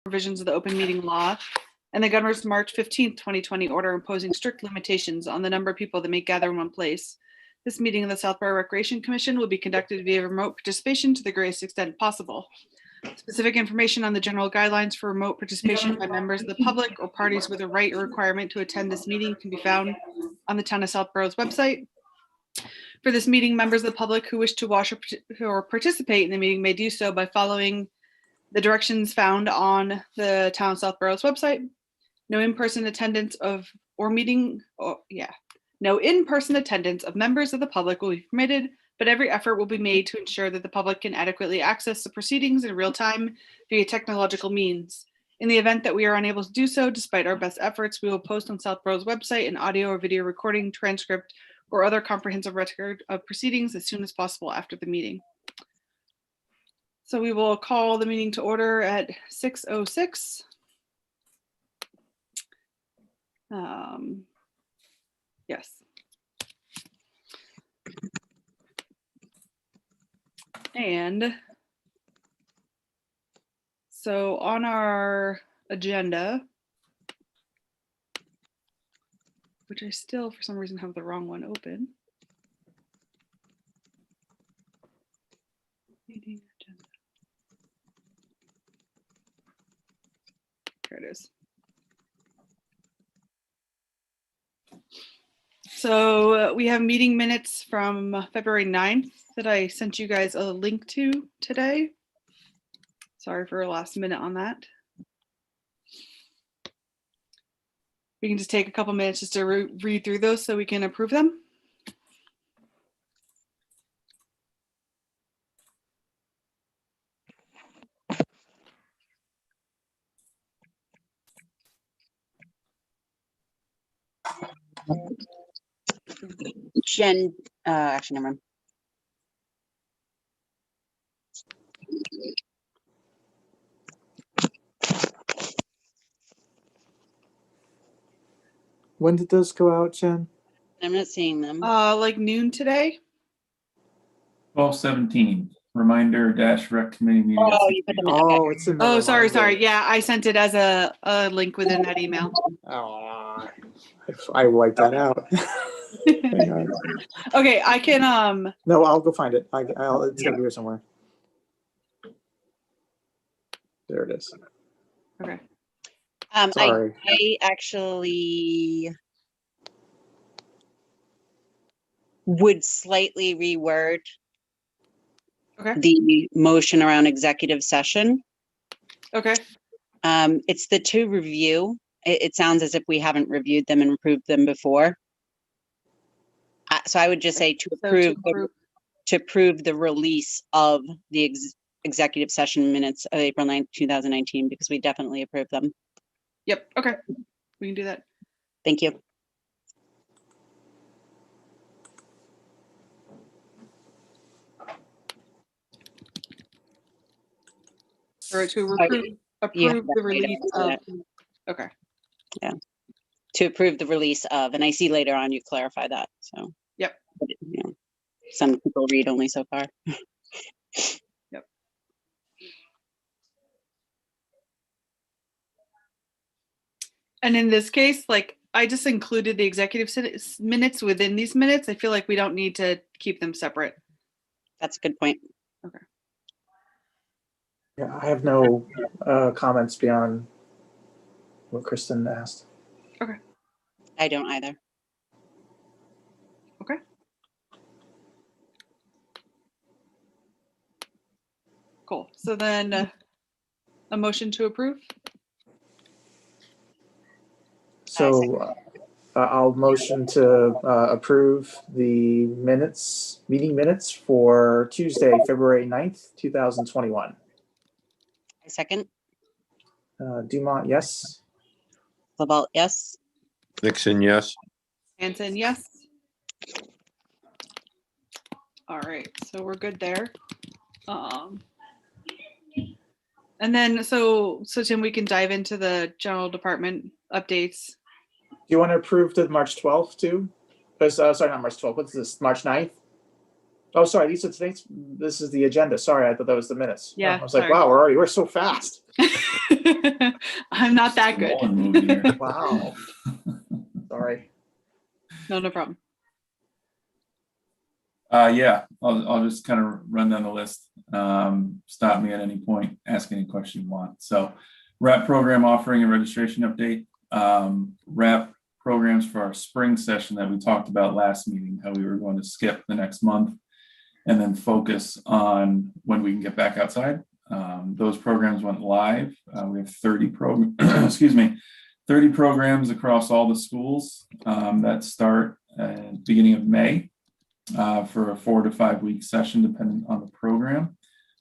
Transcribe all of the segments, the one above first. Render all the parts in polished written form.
provisions of the open meeting law and the governor's March 15th, 2020 order imposing strict limitations on the number of people that may gather in one place. This meeting of the Southborough Recreation Commission will be conducted via remote participation to the greatest extent possible. Specific information on the general guidelines for remote participation by members of the public or parties with a right or requirement to attend this meeting can be found on the Town of Southborough's website. For this meeting, members of the public who wish to watch or participate in the meeting may do so by following the directions found on the Town of Southborough's website. No in-person attendance of members of the public will be permitted, but every effort will be made to ensure that the public can adequately access the proceedings in real time via technological means. In the event that we are unable to do so, despite our best efforts, we will post on Southborough's website an audio or video recording, transcript, or other comprehensive record of proceedings as soon as possible after the meeting. So we will call the meeting to order at 6:06. Yes. And so on our agenda, which I still, for some reason, have the wrong one open. Meeting agenda. There it is. So we have meeting minutes from February 9th that I sent you guys a link to today. Sorry for a last minute on that. We can just take a couple minutes just to read through those so we can approve them. Jen, actually, never mind. When did those go out, Jen? I'm not seeing them. Like noon today. 12:17. Reminder dash rec committee meeting. Oh, you put them in. Okay. Oh, it's in the Oh, sorry. reminder. Yeah, I sent it as a link within that email. Oh, I wiped that out. Hang on. Okay, I can No, I'll go find it. It's gotta be here somewhere. There it is. okay. Sorry. I actually would slightly reword the motion around executive session. Okay. It's the to review. It sounds as if we haven't reviewed them and approved them before. So I would just say to approve the release of the executive session minutes of April 9th, 2019, because we definitely approved them. Yep. Okay. We can do that. Thank you. Or to approve the release of. Okay. Yeah. To approve the release of, and I see later on you clarify that. So. Yep. You know, some people read only so far. Yep. And in this case, like I just included the executive minutes within these minutes. I feel like we don't need to keep them separate. That's a good point. Okay. Yeah, I have no comments beyond what Kristen asked. Okay. I don't either. Okay. Cool. So then a motion to approve. So I'll motion to approve the meeting minutes for Tuesday, February 9th, 2021. I second. Dumont, yes. Laval, yes. Nixon, yes. Hanson, yes. All right, so we're good there. And then, so Tim, we can dive into the general department updates. Do you want to approve the March 12th too? Sorry, not March 12th. What's this? March 9th? Oh, sorry, these are things, this is the agenda. Sorry, I thought that was the minutes. Yeah, I was like, sorry. wow, we're so fast. I'm not that good. Nolan movie here. Wow. Sorry. No problem. Yeah, I'll just kind of run down the list. Stop me at any point, ask any question you want. So RAP program offering and registration update. RAP programs for our spring session that we talked about last meeting, how we were going to skip the next month and then focus on when we can get back outside. Those programs went live. We have 30 excuse me, 30 programs across all the schools that start at the beginning of May. For a 4 to 5 week session, depending on the program.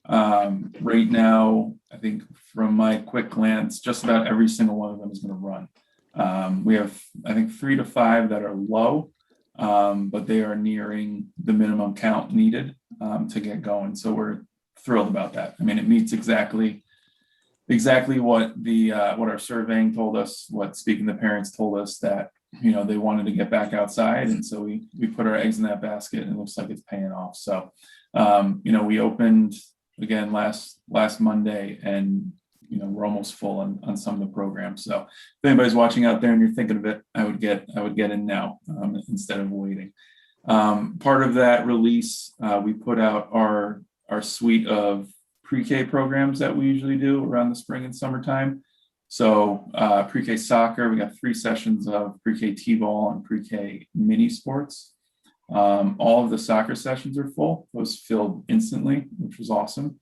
Right now, I think from my quick glance, just about every single one of them is going to run. We have, I think, 3 to 5 that are low, but they are nearing the minimum count needed to get going. So we're thrilled about that. I mean, it meets exactly what the what our surveying told us, what speaking to parents told us, that they wanted to get back outside, and so we put our eggs in that basket, and it looks like it's paying off. So we opened again last Monday, and we're almost full on some of the programs. So if anybody's watching out there and you're thinking of it, I would get in now instead of waiting. Part of that release, we put out our suite of pre-K programs that we usually do around the spring and summertime. So pre-K soccer, we got 3 sessions of pre-K t-ball and pre-K mini sports. All of the soccer sessions are full. Those filled instantly, which was awesome.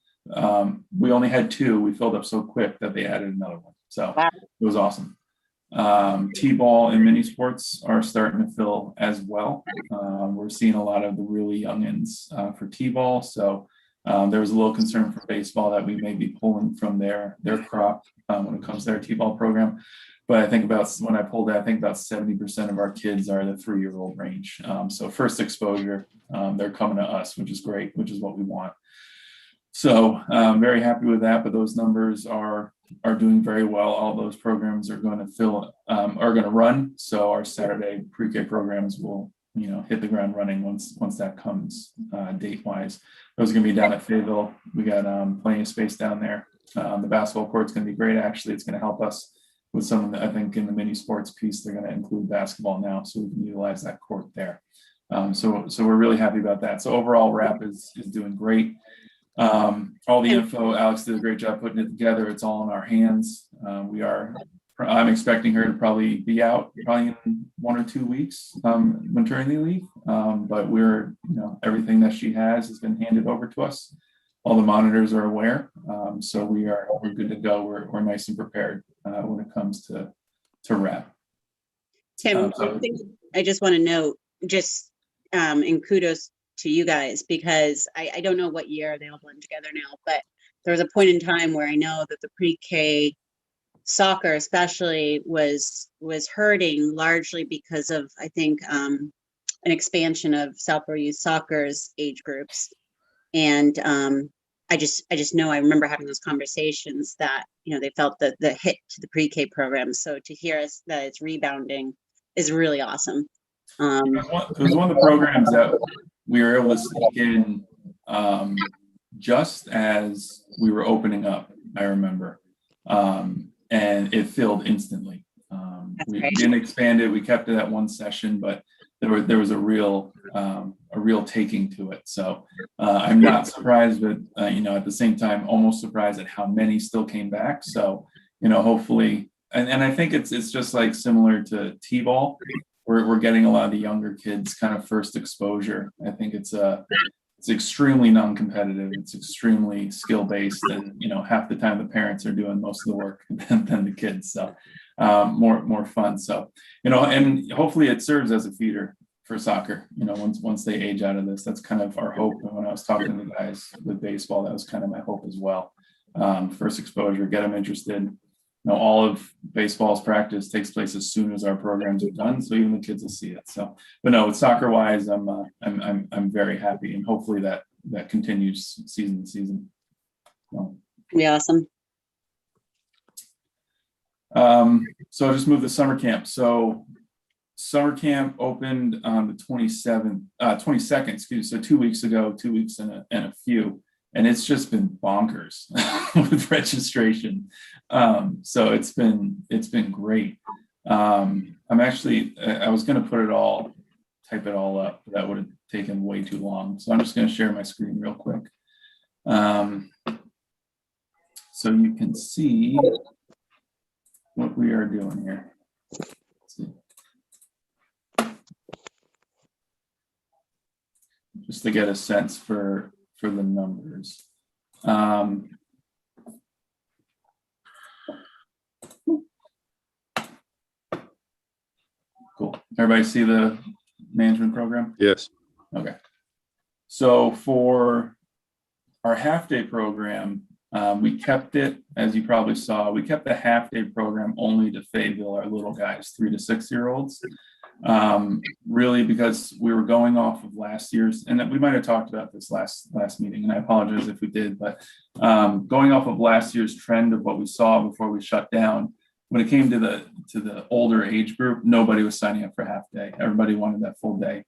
We only had 2. We filled up so quick that they added another one. So it was awesome. T-ball and mini sports are starting to fill as well. We're seeing a lot of the really youngins for t-ball. So there was a little concern for baseball that we may be pulling from their crop when it comes to their t-ball program. But I think when I pulled it, I think about 70% of our kids are the 3-year-old range. So first exposure, they're coming to us, which is great, which is what we want. So I'm very happy with that, but those numbers are doing very well. All those programs are going to run. So our Saturday pre-K programs will hit the ground running once that comes date wise. Those are going to be down at Fayetteville. We got plenty of space down there. The basketball court's going to be great. Actually, it's going to help us with some of the, I think in the mini sports piece, they're going to include basketball now, so we can utilize that court there. So we're really happy about that. So overall, RAP is doing great. All the info, Alex did a great job putting it together. It's all in our hands. I'm expecting her to probably be out in 1 or 2 weeks maternity leave. But we're, everything that she has been handed over to us. All the monitors are aware. So we're good to go. We're nice and prepared when it comes to RAP. Tim, one thing I just want to note, and kudos to you guys, because I don't know what year they all blend together now, but there was a point in time where I know that the pre-K soccer especially was hurting largely because of, I think, an expansion of Southborough Youth Soccer's age groups. And I just know, I remember having those conversations that, they felt the hit to the pre-K program. So to hear us that it's rebounding is really awesome. It was one of the programs that we were able to sneak in just as we were opening up, I remember. And it filled instantly. We didn't expand it. We kept it at 1 session, but there was a real taking to it. So I'm not surprised, but at the same time, almost surprised at how many still came back. So hopefully, and I think it's just like similar to t-ball. We're getting a lot of the younger kids kind of first exposure. I think it's extremely non-competitive. It's extremely skill-based, and half the time the parents are doing most of the work than the kids. So more fun. So and hopefully it serves as a feeder for soccer. Once they age out of this, that's kind of our hope. And when I was talking to the guys with baseball, that was kind of my hope as well. First exposure, get them interested. All of baseball's practice takes place as soon as our programs are done, so even the kids will see it. So, but no, with soccer wise, I'm very happy, and hopefully that continues season to season. So. Be awesome. So I'll just move the summer camp. So Summer camp opened on the 22nd, excuse me, so 2 weeks ago, 2 weeks and a few, and it's just been bonkers with registration. So it's been great. I'm actually, I was going to type it all up, but that would have taken way too long. So I'm just going to share my screen real quick. So you can see what we are doing here. Let's see. Just to get a sense for the numbers. Cool. Everybody see the management program? Yes. Okay. So for our half-day program, we kept it, as you probably saw, we kept the half-day program only to Fayetteville, our little guys, 3 to 6 year olds. Really because we were going off of last year's, and we might have talked about this last meeting, and I apologize if we did, but going off of last year's trend of what we saw before we shut down, when it came to the older age group, nobody was signing up for half day. Everybody wanted that full day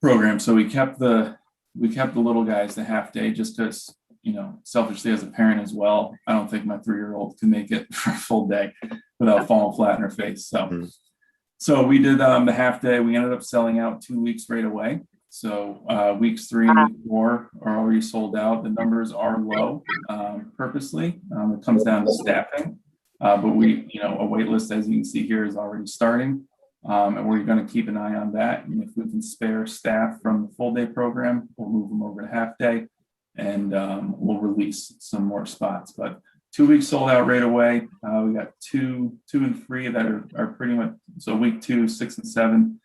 program. So we kept the little guys the half day just because, you know, selfishly as a parent as well, I don't think my 3-year-old can make it for a full day without falling flat in her face. So we did the half day. We ended up selling out 2 weeks right away. So weeks 3 and week 4 are already sold out. The numbers are low purposely. It comes down to staffing. But we, you know, a wait list, as you can see here, is already starting. And we're going to keep an eye on that. And if we can spare staff from the full day program, we'll move them over to half day and we'll release some more spots. But 2 weeks sold out right away. We got two and 3 that are pretty much, so week 2, 6 and 7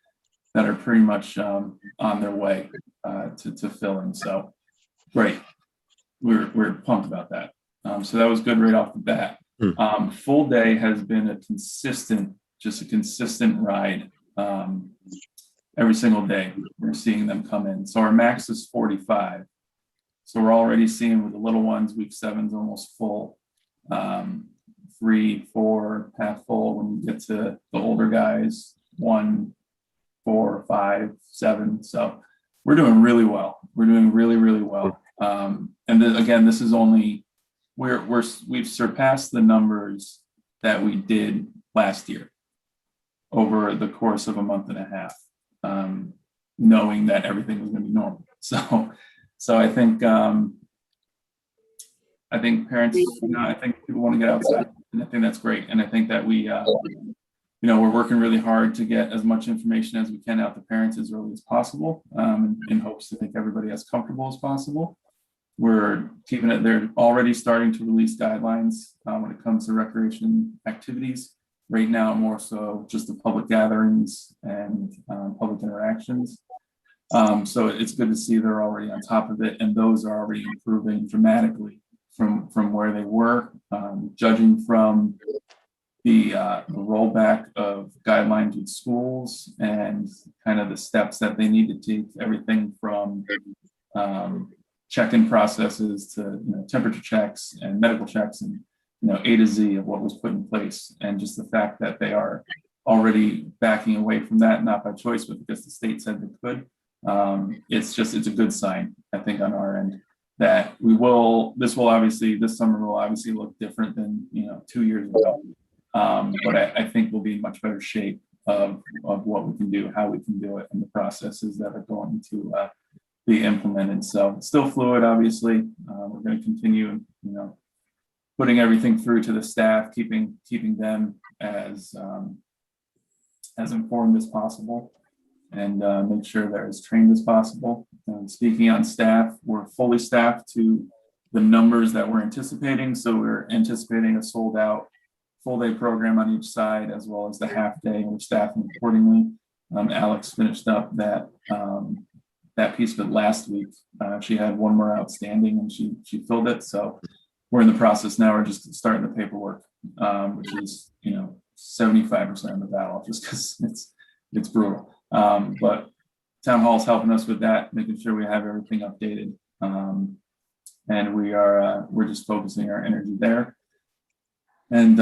that are pretty much on their way to filling. So great. We're pumped about that. So that was good right off the bat. Full day has been a consistent ride. Every single day we're seeing them come in. So our max is 45. So we're already seeing with the little ones, week 7's almost full. 3, 4, half full. When you get to the older guys, 1, 4, 5, 7. So we're doing really well. We're doing really, really well. And then again, this is only we've surpassed the numbers that we did last year over the course of a month and a half, knowing that everything was going to be normal. So I think parents, you know, I think people want to get outside, and I think that's great. And I think that we, you know, we're working really hard to get as much information as we can out to parents as early as possible, in hopes to make everybody as comfortable as possible. We're keeping it, they're already starting to release guidelines when it comes to recreation activities. Right now, more so just the public gatherings and public interactions. So it's good to see they're already on top of it, and those are already improving dramatically from where they were. Judging from the rollback of guidelines with schools and kind of the steps that they need to take, everything from check-in processes to, you know, temperature checks and medical checks and, you know, A to Z of what was put in place, and just the fact that they are already backing away from that, not by choice, but because the state said they could. It's a good sign, I think, on our end that this summer will obviously look different than, you know, 2 years ago. But I think we'll be in much better shape of what we can do, how we can do it, and the processes that are going to be implemented. So it's still fluid, obviously. We're going to continue, you know, putting everything through to the staff, keeping them as informed as possible, and make sure they're as trained as possible. Speaking on staff, we're fully staffed to the numbers that we're anticipating. So we're anticipating a sold out full day program on each side, as well as the half day, and we're staffing accordingly. Alex finished up that piece of it last week. She had one more outstanding and she filled it. So we're in the process now. We're just starting the paperwork, which is, you know, 75% of the battle, just because it's brutal. But town hall's helping us with that, making sure we have everything updated. And we're just focusing our energy there. And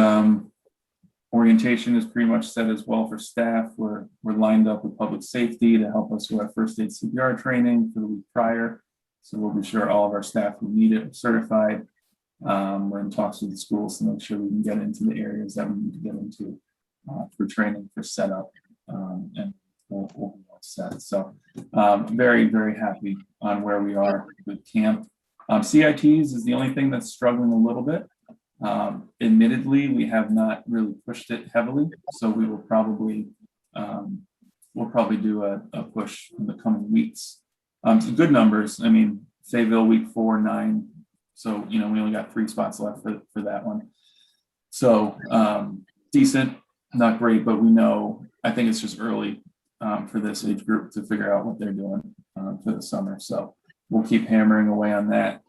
Orientation is pretty much set as well for staff. We're lined up with public safety to help us with our first aid CPR training for the week prior. So we'll be sure all of our staff who need it are certified. We're in talks with the schools to make sure we can get into the areas that we need to get into for training, for setup, and we'll be all set. So very, very happy on where we are with camp. CITs is the only thing that's struggling a little bit. Admittedly, we have not really pushed it heavily, so we will probably do a push in the coming weeks. Some good numbers. I mean, Fayetteville week 4, 9. So, we only got 3 spots left for that one. So decent, not great, but we know, I think it's just early for this age group to figure out what they're doing for the summer. So we'll keep hammering away on that.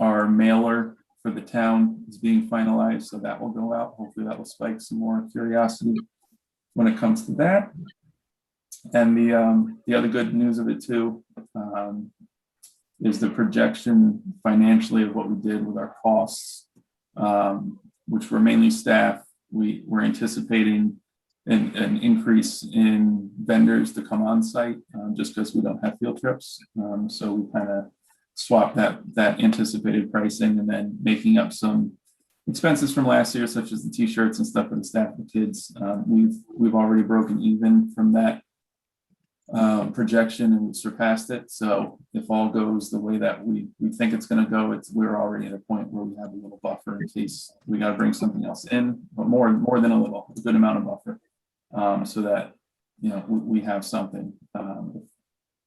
Our mailer for the town is being finalized, so that will go out. Hopefully that will spike some more curiosity when it comes to that. And the other good news of it too is the projection financially of what we did with our costs, which were mainly staff. We're anticipating an increase in vendors to come on site just because we don't have field trips. So we kind of swapped that anticipated pricing and then making up some expenses from last year, such as the t-shirts and stuff for the staff and the kids. We've already broken even from that projection and we've surpassed it. So if all goes the way that we think it's going to go, we're already at a point where we have a little buffer in case we got to bring something else in, but more than a little, a good amount of buffer, so that we have something.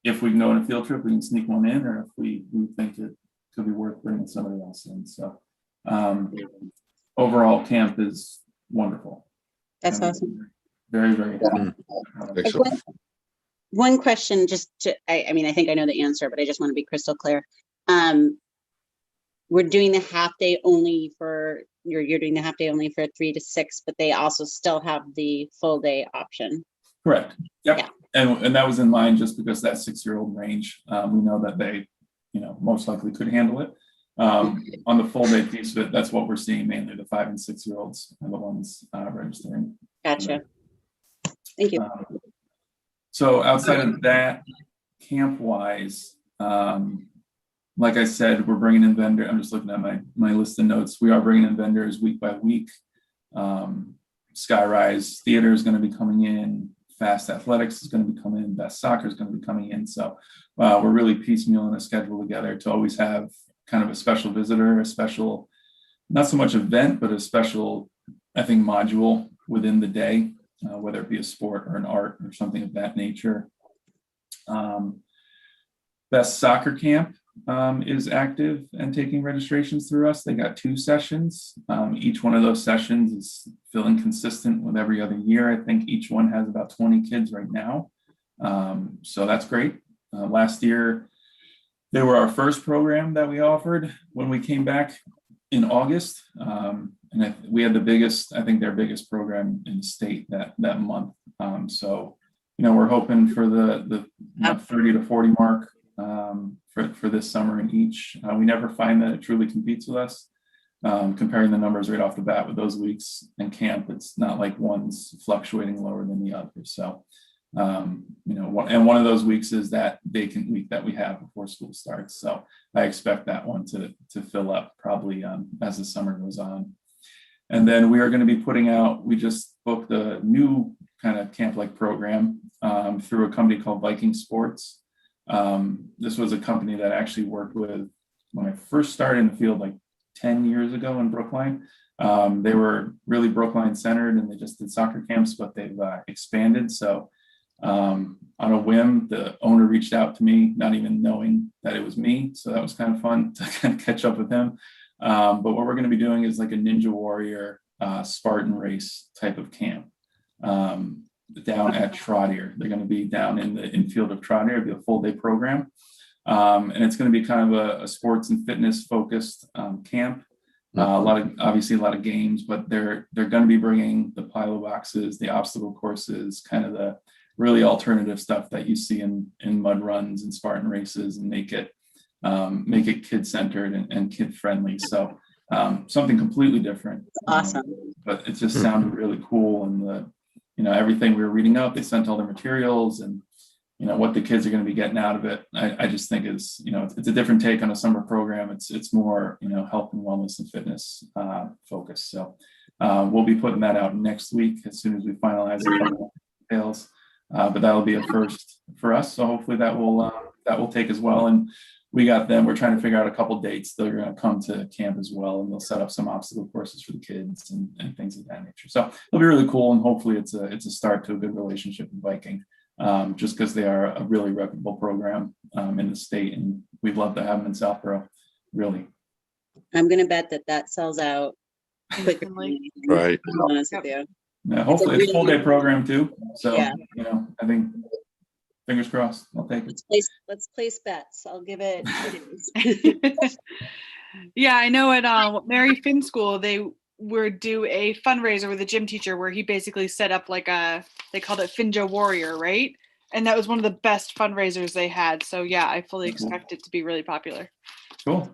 If we can go on a field trip, we can sneak one in, or if we think it could be worth bringing somebody else in. So overall, camp is wonderful. That's awesome. Very, very happy. Excellent. One question, I mean, I think I know the answer, but I just want to be crystal clear. We're doing the half day only for, you're doing the half day only for 3 to 6, but they also still have the full day option. Correct. Yep. Yeah. And that was in mind just because that 6-year-old range, we know that they, most likely could handle it. On the full day piece of it, that's what we're seeing mainly. The 5 and 6-year-olds are the ones registering. Gotcha. Thank you. So outside of that, camp wise, like I said, we're bringing in vendors. I'm just looking at my list of notes. We are bringing in vendors week by week. Skyrise Theater is going to be coming in. Fast Athletics is going to be coming in. Best Soccer is going to be coming in. So we're really piecemealing a schedule together to always have kind of a special visitor, a special, not so much event, but a special, I think, module within the day, whether it be a sport or an art or something of that nature. Best Soccer Camp is active and taking registrations through us. They got 2 sessions. Each one of those sessions is feeling consistent with every other year. I think each one has about 20 kids right now. So that's great. Last year, they were our first program that we offered when we came back in August. And we had I think their biggest program in the state that month. So, we're hoping for the 30 to 40 mark for this summer in each. We never find that it truly competes with us. Comparing the numbers right off the bat with those weeks in camp, it's not like one's fluctuating lower than the other. So, and one of those weeks is that vacant week that we have before school starts. So I expect that one to fill up probably as the summer goes on. And then we are going to be we just booked a new kind of camp-like program through a company called Viking Sports. This was a company that I actually worked with when I first started in the field like 10 years ago in Brookline. They were really Brookline centered and they just did soccer camps, but they've expanded. So on a whim, the owner reached out to me, not even knowing that it was me. So that was kind of fun to kind of catch up with him. But what we're going to be doing is like a Ninja Warrior Spartan race type of camp down at Trotter. They're going to be down in the infield of Trotter. It'll be a full day program. And it's going to be kind of a sports and fitness focused camp. Obviously a lot of games, but they're going to be bringing the pilo boxes, the obstacle courses, kind of the really alternative stuff that you see in mud runs and Spartan races, and make it kid centered and kid friendly. So something completely different. Awesome. But it just sounded really cool, and everything we were reading up, they sent all their materials, and what the kids are going to be getting out of it. I just think it's a different take on a summer program. It's more health and wellness and fitness focused. So we'll be putting that out next week as soon as we finalize a couple of details. But that'll be a first for us. So hopefully that will take as well. And we're trying to figure out a couple of dates. They're going to come to camp as well, and they'll set up some obstacle courses for the kids and things of that nature. So it'll be really cool, and hopefully it's a start to a good relationship with Viking, just because they are a really reputable program in the state, and we'd love to have them in Southborough. Really, I'm going to bet that sells out quicker. Right. To be honest with you. yeah, hopefully it's a full day program too. So Yeah. I think fingers crossed. I'll take it. Let's place bets. I'll give it. 2 days. Yeah, I know at Mary Finn School, they were do a fundraiser with a gym teacher where he basically set up like they called it Finjo Warrior, right? And that was one of the best fundraisers they had. So yeah, I fully expect it to be really popular. Cool.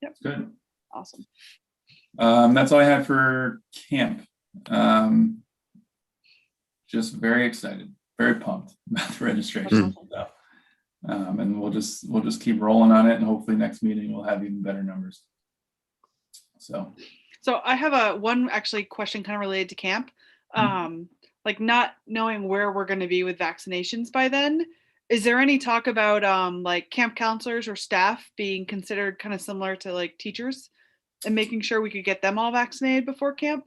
Yep. Good. Awesome. That's all I had for camp. Just very excited, very pumped about the registration. So, and we'll just keep rolling on it, and hopefully next meeting we'll have even better numbers. So I have one actually question kind of related to camp. Like not knowing where we're going to be with vaccinations by then. Is there any talk about like camp counselors or staff being considered kind of similar to like teachers and making sure we could get them all vaccinated before camp?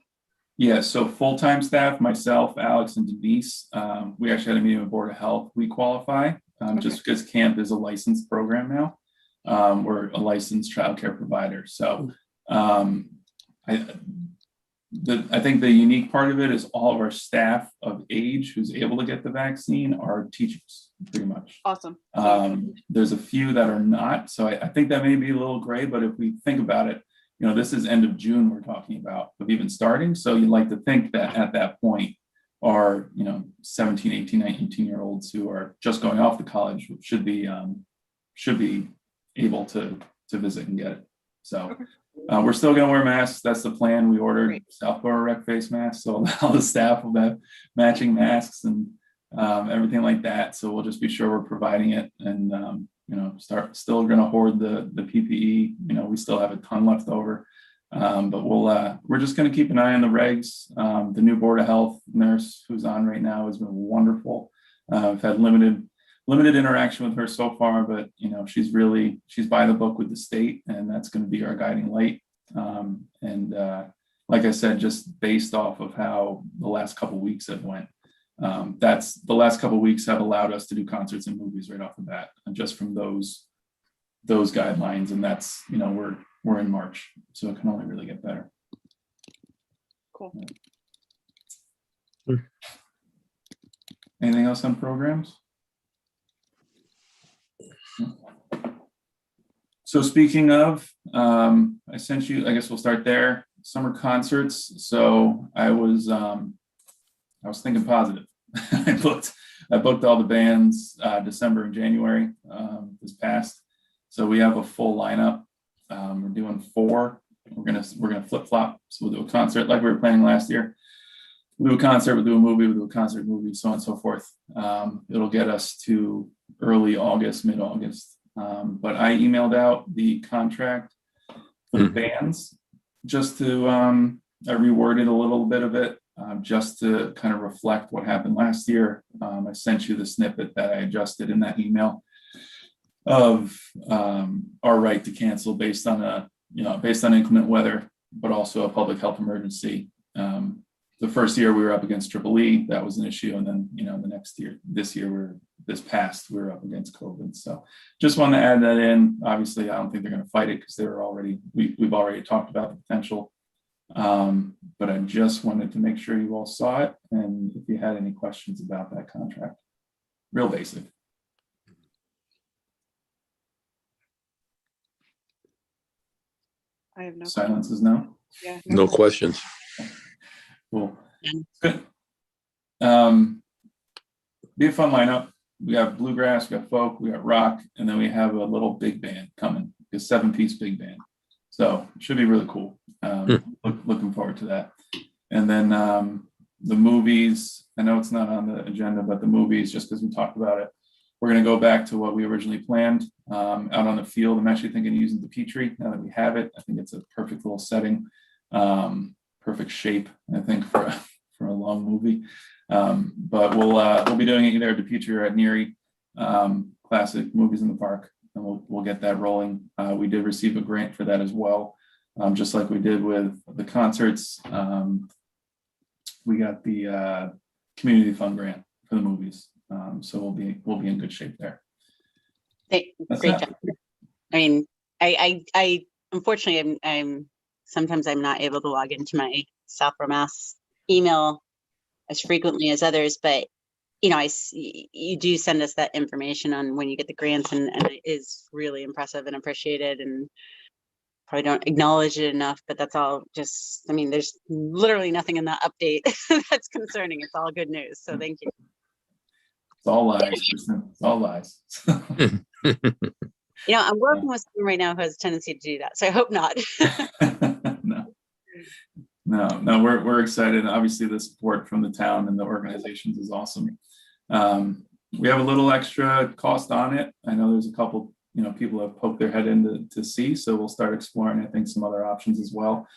yeah, so full-time staff, myself, Alex, and Denise, we actually had a meeting with Board of Health. We qualify just because camp is a licensed program now. We're a licensed childcare provider. So I think the unique part of it is all of our staff of age who's able to get the vaccine are teachers, pretty much. Awesome. There's a few that are not. So I think that may be a little gray, but if we think about it, this is end of June we're talking about of even starting. So you'd like to think that at that point our 17, 18, 19-year-olds who are just going off to college should be able to visit and get it. So we're still going to wear masks. That's the plan. We ordered Southborough Rec face masks, so all the staff will have matching masks and everything like that. So we'll just be sure we're providing it, and still going to hoard the PPE. We still have a ton left over, but we're just going to keep an eye on the regs. The new Board of Health nurse who's on right now has been wonderful. I've had limited interaction with her so far, but she's by the book with the state, and that's going to be our guiding light. Like I said, just based off of how the last couple of weeks have went, the last couple of weeks have allowed us to do concerts and movies right off the bat, and just from those guidelines. And that's we're in March, so it can only really get better. Cool. Anything else on programs? So speaking of, I sent you, I guess we'll start there, summer concerts. So I was thinking positive. I booked all the bands December and January this past. So we have a full lineup. We're doing 4. We're gonna flip flop. So we'll do a concert like we were planning last year. We'll do a concert, we'll do a movie, we'll do a concert, movie, so on and so forth. It'll get us to early August, mid-August. But I emailed out the contract for the bands just to, I reworded a little bit of it just to kind of reflect what happened last year. I sent you the snippet that I adjusted in that email of our right to cancel based on inclement weather, but also a public health emergency. The first year we were up against EEE, that was an issue. And then, the next year, we were up against COVID. So just wanted to add that in. Obviously, I don't think they're going to fight it because we've already talked about the potential. But I just wanted to make sure you all saw it. And if you had any questions about that contract, real basic. I have no Silence is no. Yeah. No questions. Cool. Yeah. Good. Be a fun lineup. We got bluegrass, we got folk, we got rock, and then we have a little big band coming, a 7-piece big band. So it should be really cool. Looking forward to that. And then the movies, I know it's not on the agenda, but the movies, just because we talked about it, we're going to go back to what we originally planned out on the field. I'm actually thinking of using the Petrie now that we have it. I think it's a perfect little setting, perfect shape, I think, for a long movie. But we'll be doing it either at the Petrie or at Neary, classic movies in the park, and we'll get that rolling. We did receive a grant for that as well, just like we did with the concerts. We got the community fund grant for the movies, so we'll be in good shape there. That's Great that. job. I mean, I unfortunately I'm sometimes I'm not able to log into my Southborough Mass email as frequently as others, but you know, you do send us that information on when you get the grants, and it is really impressive and appreciated, and probably don't acknowledge it enough, but that's all just, I mean, there's literally nothing in that update that's concerning. It's all good news. So thank you. It's all lies, Kristen. It's all lies. You know, I'm working with someone right now who has a tendency to do that. So I hope not. No, we're excited. Obviously, the support from the town and the organizations is awesome. We have a little extra cost on it. I know there's a couple, people have poked their head in to see, so we'll start exploring, I think, some other options as well,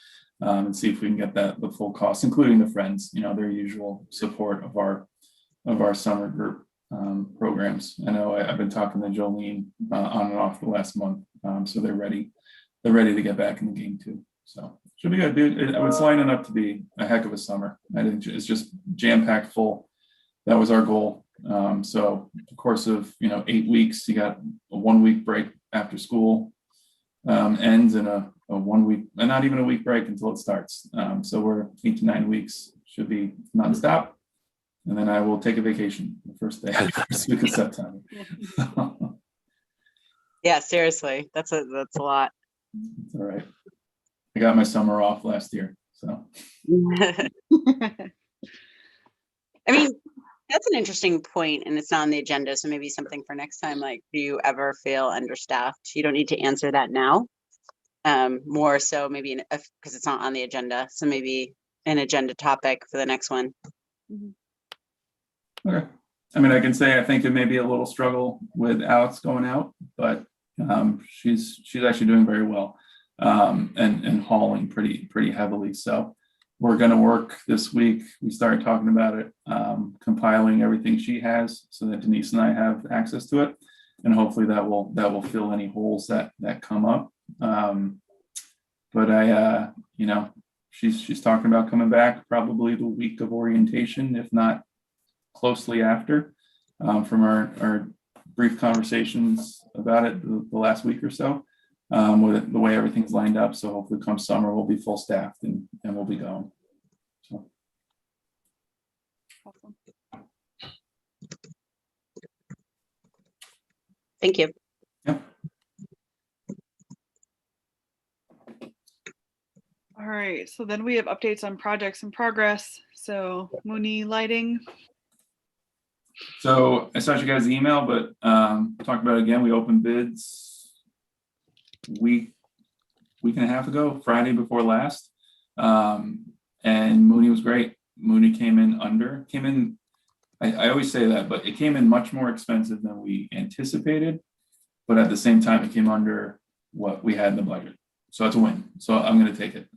and see if we can get the full cost, including the Friends, their usual support of our summer group programs. I know I've been talking to Jolene on and off the last month, so they're ready to get back in the game too. So should be good, dude. It's lining up to be a heck of a summer. I think it's just jam-packed full. That was our goal. So the course of 8 weeks, you got a 1 week break after school ends, and a 1 week, and not even a week break until it starts. So we're 8 to 9 weeks, should be nonstop. And then I will take a vacation the first week of September. Yeah, seriously, that's a lot. It's all right. I got my summer off last year, so. I mean, that's an interesting point, and it's not on the agenda, so maybe something for next time. Like, do you ever feel understaffed? You don't need to answer that now. More so maybe because it's not on the agenda, so maybe an agenda topic for the next one. Okay. I mean, I can say I think it may be a little struggle with Alex going out, but she's actually doing very well, and hauling pretty heavily. So we're going to work this week. We started talking about it, compiling everything she has so that Denise and I have access to it, and hopefully that will fill any holes that come up. But I, she's talking about coming back probably the week of orientation, if not closely after, from our brief conversations about it the last week or so, with the way everything's lined up. So hopefully come summer, we'll be full staffed and we'll be going. So. Awesome. Thank you. Yeah. All right, so then we have updates on projects in progress. So Mooney Lighting. So I saw you guys' email, but talked about it again. We opened bids week and a half ago, Friday before last, and Mooney was great. Mooney came in. I always say that, but it came in much more expensive than we anticipated. But at the same time, it came under what we had in the budget. So it's a win. So I'm going to take it,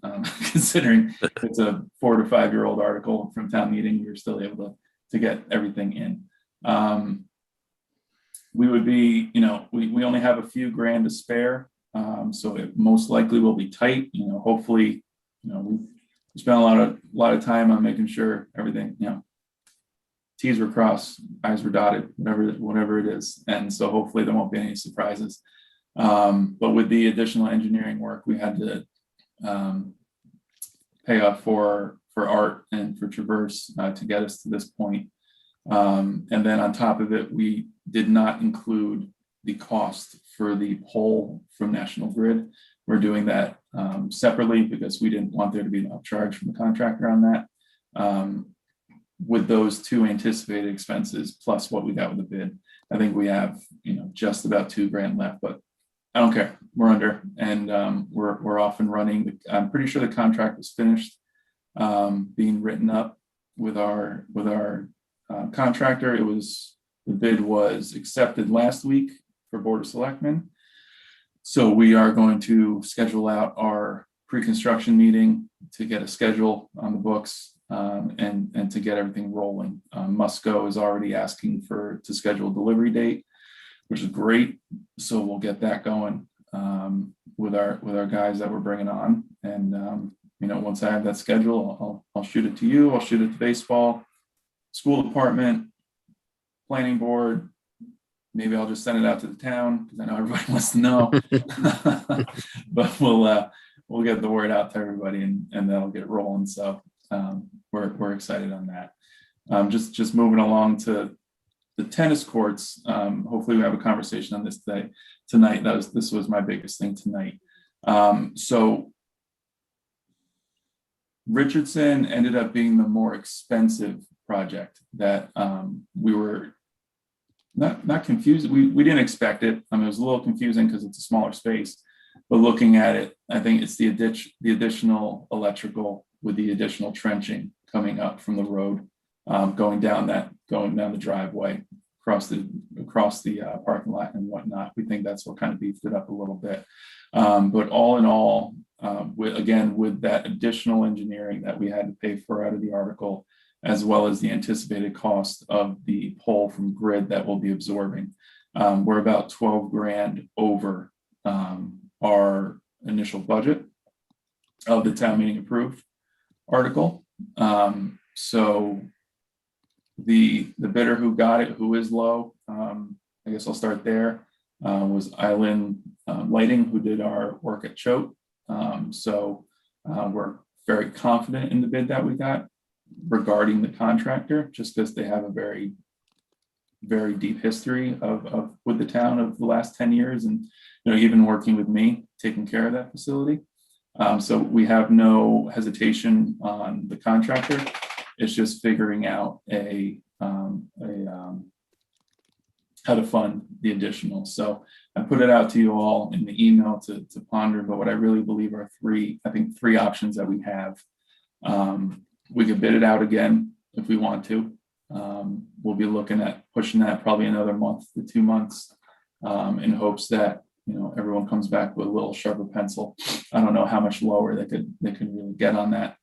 considering it's a 4 to 5 year old article from town meeting. We were still able to get everything in. We would be, we only have a few grand to spare, so it most likely will be tight. Hopefully, we spent a lot of time on making sure everything, T's were crossed, I's were dotted, whatever it is, and so hopefully there won't be any surprises. But with the additional engineering work, we had to pay off for Art and for Traverse to get us to this point. And then on top of it, we did not include the cost for the pole from National Grid. We're doing that separately because we didn't want there to be an upcharge from the contractor on that. With those two anticipated expenses plus what we got with the bid, I think we have just about $2 grand left, but I don't care. we're under, and we're off and running. I'm pretty sure the contract was finished being written up with our contractor. The bid was accepted last week for Board of Selectmen. So we are going to schedule out our pre-construction meeting to get a schedule on the books and to get everything rolling. Musco is already asking to schedule a delivery date, which is great. So we'll get that going with our guys that we're bringing on. And once I have that schedule, I'll shoot it to you. I'll shoot it to baseball, school department, planning board. Maybe I'll just send it out to the town because I know everybody wants to know. But we'll get the word out to everybody and that'll get rolling. So we're excited on that. Just moving along to the tennis courts. Hopefully we have a conversation on this tonight. This was my biggest thing tonight. So Richardson ended up being the more expensive project that we were not confused. We didn't expect it. It was a little confusing because it's a smaller space, but looking at it, I think it's the additional electrical with the additional trenching coming up from the road, going down the driveway across the parking lot and whatnot. We think that's what kind of beefed it up a little bit. But all in all, with that additional engineering that we had to pay for out of the article, as well as the anticipated cost of the pole from grid that we'll be absorbing, we're about 12 grand over our initial budget of the town meeting approved article. So the bidder who got it, who is low, I guess I'll start there, was Island Lighting, who did our work at Choate. So we're very confident in the bid that we got regarding the contractor, just because they have a very, very deep history of with the town of the last 10 years, and even working with me, taking care of that facility. So we have no hesitation on the contractor. It's just figuring out how to fund the additional. So I put it out to you all in the email to ponder, but what I really believe are three options that we have. We could bid it out again if we want to. We'll be looking at pushing that probably another month to 2 months in hopes that everyone comes back with a little sharper pencil. I don't know how much lower they could really get on that.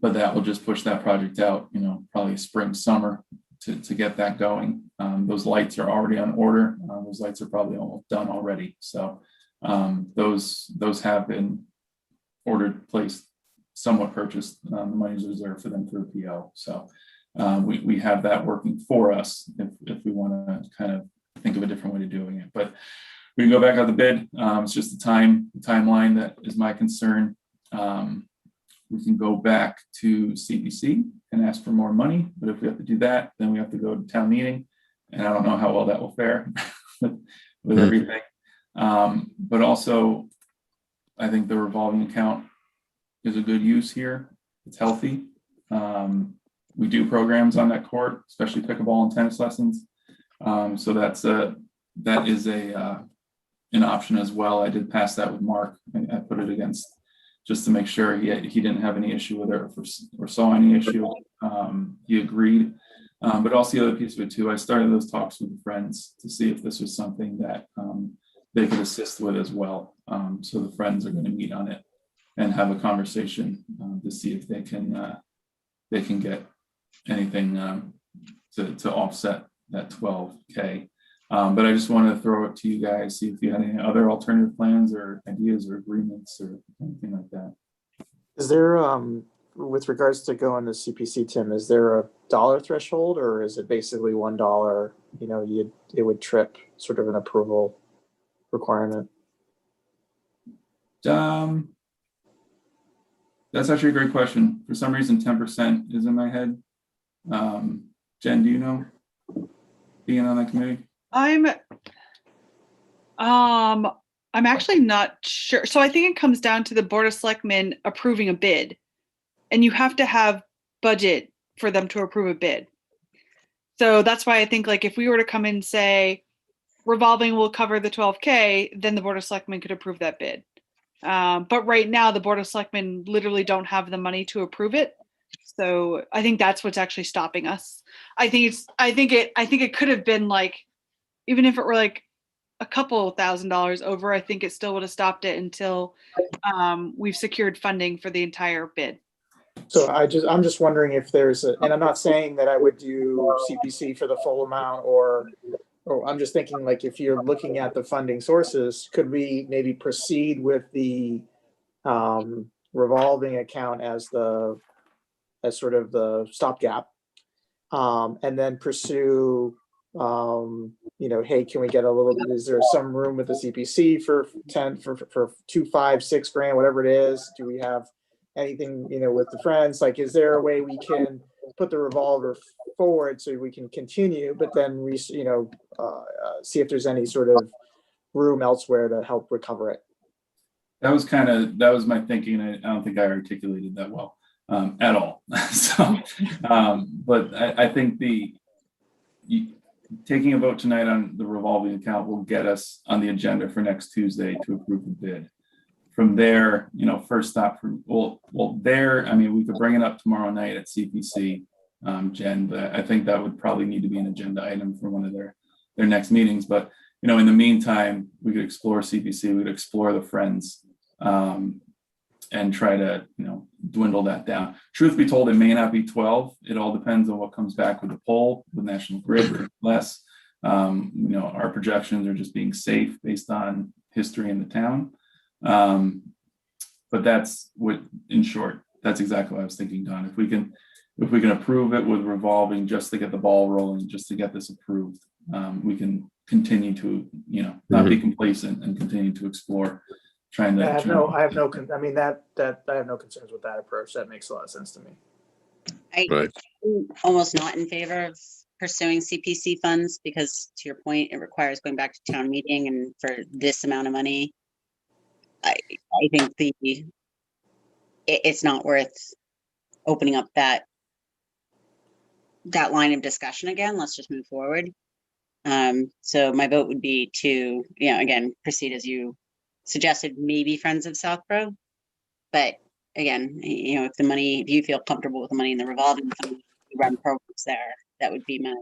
But that will just push that project out, probably spring, summer to get that going. Those lights are already on order. Those lights are probably almost done already. So those have been ordered, placed, somewhat purchased. The money's reserved for them through PO. So we have that working for us if we want to kind of think of a different way of doing it. But we can go back out the bid. It's just the timeline that is my concern. We can go back to CPC and ask for more money, but if we have to do that, then we have to go to town meeting, and I don't know how well that will fare with everything. But also, I think the revolving account is a good use here. It's healthy. We do programs on that court, especially pickleball and tennis lessons. So that is an option as well. I did pass that with Mark. I put it against just to make sure he didn't have any issue with it or saw any issue. He agreed. But also the other piece of it too, I started those talks with friends to see if this was something that they could assist with as well. So the friends are going to meet on it and have a conversation to see if they can get anything to offset that 12K. But I just wanted to throw it to you guys, see if you had any other alternative plans or ideas or agreements or anything like that. Is there, with regards to going to CPC, Tim, is there a dollar threshold, or is it basically $1? It would trip sort of an approval requirement? That's actually a great question. For some reason, 10% is in my head. Jen, do you know, being on that committee? I'm actually not sure. So I think it comes down to the Board of Selectmen approving a bid, and you have to have budget for them to approve a bid. So that's why I think, like, if we were to come in and say, revolving will cover the 12K, then the Board of Selectmen could approve that bid. But right now, the Board of Selectmen literally don't have the money to approve it. So I think that's what's actually stopping us. I think it could have been like, even if it were like a couple $1,000s over, I think it still would have stopped it until we've secured funding for the entire bid. So I'm just wondering if there's and I'm not saying that I would do CPC for the full amount, or I'm just thinking, like, if you're looking at the funding sources, could we maybe proceed with the revolving account as sort of the stopgap, and then pursue, hey, can we get a little bit, is there some room with the CPC for 2, 5, 6 grand, whatever it is? Do we have anything, with the friends? Like, is there a way we can put the revolver forward so we can continue, but then we, see if there's any sort of room elsewhere to help recover it? That was my thinking. I don't think I articulated that well at all. So, but I think taking a vote tonight on the revolving account will get us on the agenda for next Tuesday to approve the bid. From there, first stop we could bring it up tomorrow night at CPC, Jen, but I think that would probably need to be an agenda item for one of their next meetings. But, in the meantime, we could explore CPC, we could explore the Friends, and try to, dwindle that down. Truth be told, it may not be 12. It all depends on what comes back with the poll, with National Grid, or less. Our projections are just being safe based on history in the town. But that's what, in short, that's exactly what I was thinking, Don. If we can approve it with revolving just to get the ball rolling, just to get this approved, we can continue to, not be complacent and continue to explore. I have no concerns with that approach. That makes a lot of sense to me. I'm almost not in favor of pursuing CPC funds because, to your point, it requires going back to town meeting, and for this amount of money, I think it's not worth opening up that line of discussion again. Let's just move forward. So my vote would be to, again, proceed as you suggested, maybe Friends of Southborough. But again, if you feel comfortable with the money in the revolving fund, you run programs there, that would be my.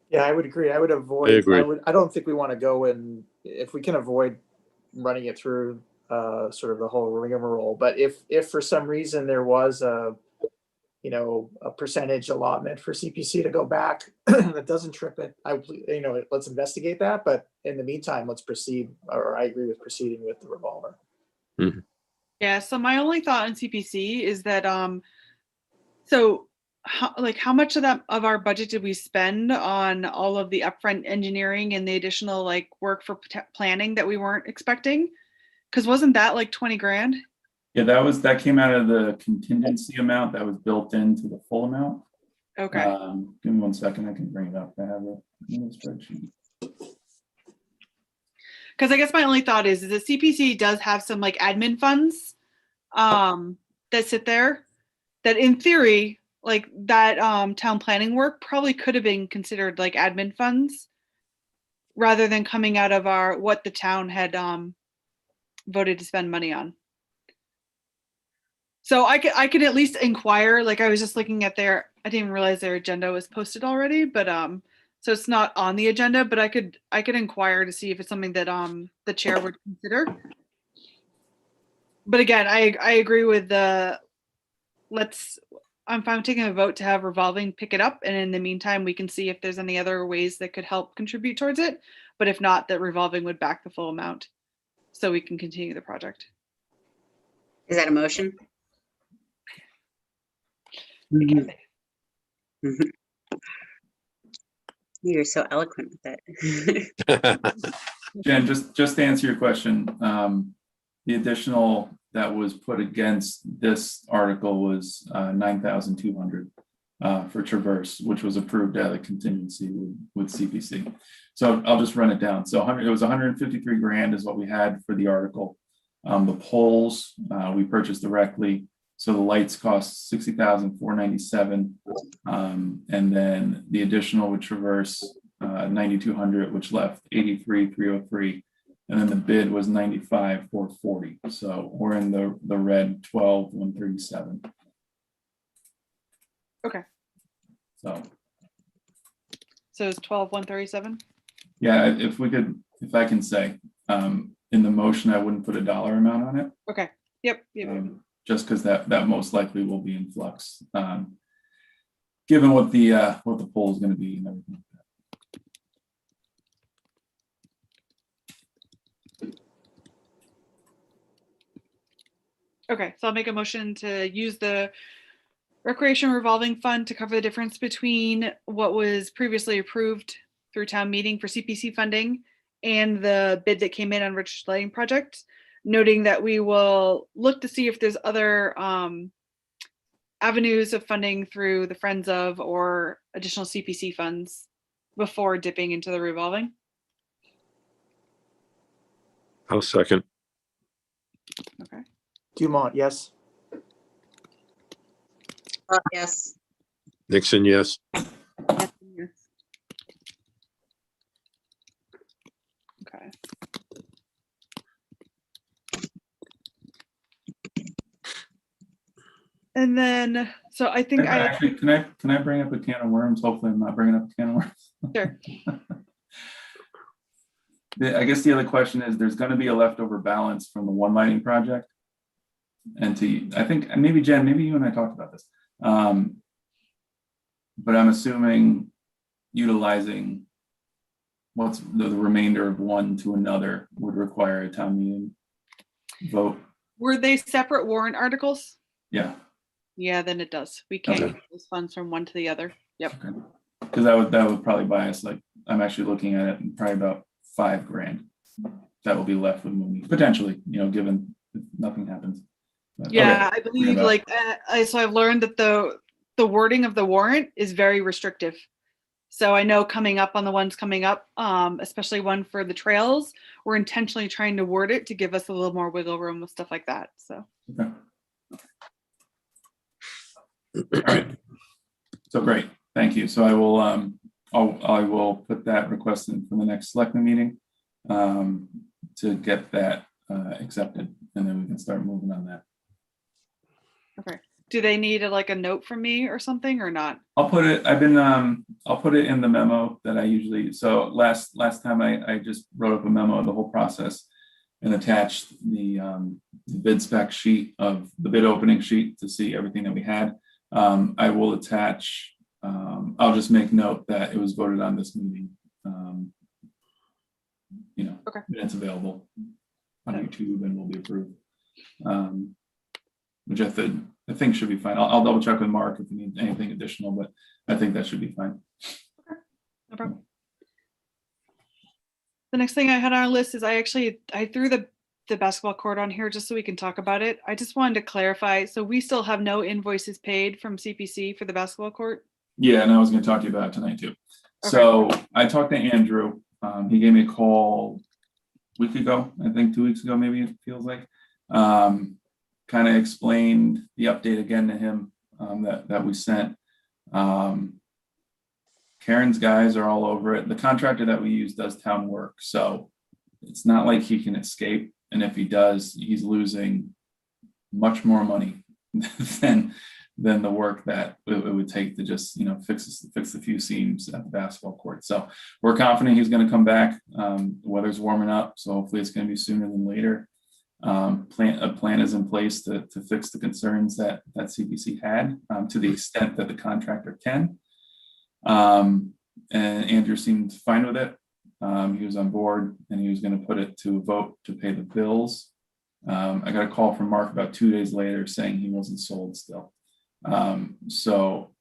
Yeah, I would agree. I would avoid. I don't think we want to go in, if we can avoid running it through sort of the whole rigmarole. But if for some reason there was a percentage allotment for CPC to go back that doesn't trip it, let's investigate that. But in the meantime, let's proceed, or I agree with proceeding with the revolver. Mm-hmm. Yeah. So my only thought on CPC is that, how much of our budget did we spend on all of the upfront engineering and the additional work for planning that we weren't expecting? Because wasn't that like 20 grand? Yeah, that came out of the contingency amount that was built into the full amount. Okay. Give me 1 second, I can bring it up. I have it in the spreadsheet. Because I guess my only thought is that CPC does have some admin funds that sit there that in theory, that town planning work probably could have been considered admin funds rather than coming out of what the town had voted to spend money on. So I could at least inquire. I was just looking at I didn't even realize their agenda was posted already, but so it's not on the agenda, but I could inquire to see if it's something that the chair would consider. But again, I agree with I'm fine with taking a vote to have revolving pick it up, and in the meantime we can see if there's any other ways that could help contribute towards it. But if not, that revolving would back the full amount so we can continue the project. Is that a motion? You're so eloquent with it. Jen, just to answer your question, the additional that was put against this article was 9,200 for Traverse, which was approved out of contingency with CPC. So I'll just run it down. So it was 153 grand is what we had for the article. The poles we purchased directly. So the lights cost $60,497, and then the additional with Traverse 9,200, which left 83,303. And then the bid was 95,440. So we're in the red, 12,137. Okay. So it's 12,137. yeah, if I can say, in the motion, I wouldn't put a dollar amount on it. Okay. Yep. Just because that most likely will be in flux, given what the poll is going to be and everything. Okay, so I'll make a motion to use the recreation revolving fund to cover the difference between what was previously approved through town meeting for CPC funding and the bid that came in on Richard's Lighting Project, noting that we will look to see if there's other avenues of funding through the Friends of or additional CPC funds before dipping into the revolving. I'll second. Okay. Dumont, yes. Yes. Nixon, yes. Yes. Okay. And then, so I think Actually, can I bring up a can of worms? Hopefully I'm not bringing up a can of worms. Sure. I guess the other question is, there's going to be a leftover balance from the one lighting project. And I think maybe Jen, maybe you and I talked about this. But I'm assuming utilizing what's the remainder of one to another would require a town meeting vote. Were they separate warrant articles? Yeah. Yeah, then it does. We can't Okay. use those funds from one to the other. Yep. Okay. Because that would probably buy us, like, I'm actually looking at it and probably about $5,000 that will be left with Mooney potentially, given if nothing happens. But, Yeah, okay. I believe so I've learned that the wording of the warrant is very restrictive. So I know coming up on the ones coming up, especially one for the trails, we're intentionally trying to word it to give us a little more wiggle room with stuff like that. So. Okay. All right. So great. Thank you. So I will put that request in for the next selectment meeting to get that accepted, and then we can start moving on that. Okay. Do they need a note from me or something or not? I'll put it in the memo that I usually, so last time I just wrote up a memo of the whole process and attached the bid spec sheet of the bid opening sheet to see everything that we had. I will attach, I'll just make note that it was voted on this meeting. Okay. And it's available on YouTube and will be approved. Which I think should be fine. I'll double check with Mark if you need anything additional, but I think that should be fine. Okay. No problem. The next thing I had on our list is I threw the basketball court on here just so we can talk about it. I just wanted to clarify. So we still have no invoices paid from CPC for the basketball court? Yeah, and I was going to talk to you about it tonight too. Okay. So I talked to Andrew. He gave me a call a week ago, I think 2 weeks ago, maybe it feels like. Kind of explained the update again to him that we sent. Karen's guys are all over it. The contractor that we use does town work, so it's not like he can escape. And if he does, he's losing much more money than the work that it would take to just fix a few seams at the basketball court. So we're confident he's going to come back. The weather's warming up, so hopefully it's going to be sooner than later. A plan is in place to fix the concerns that CPC had to the extent that the contractor can. And Andrew seemed fine with it. He was on board and he was going to put it to a vote to pay the bills. I got a call from Mark about 2 days later saying he wasn't sold still. So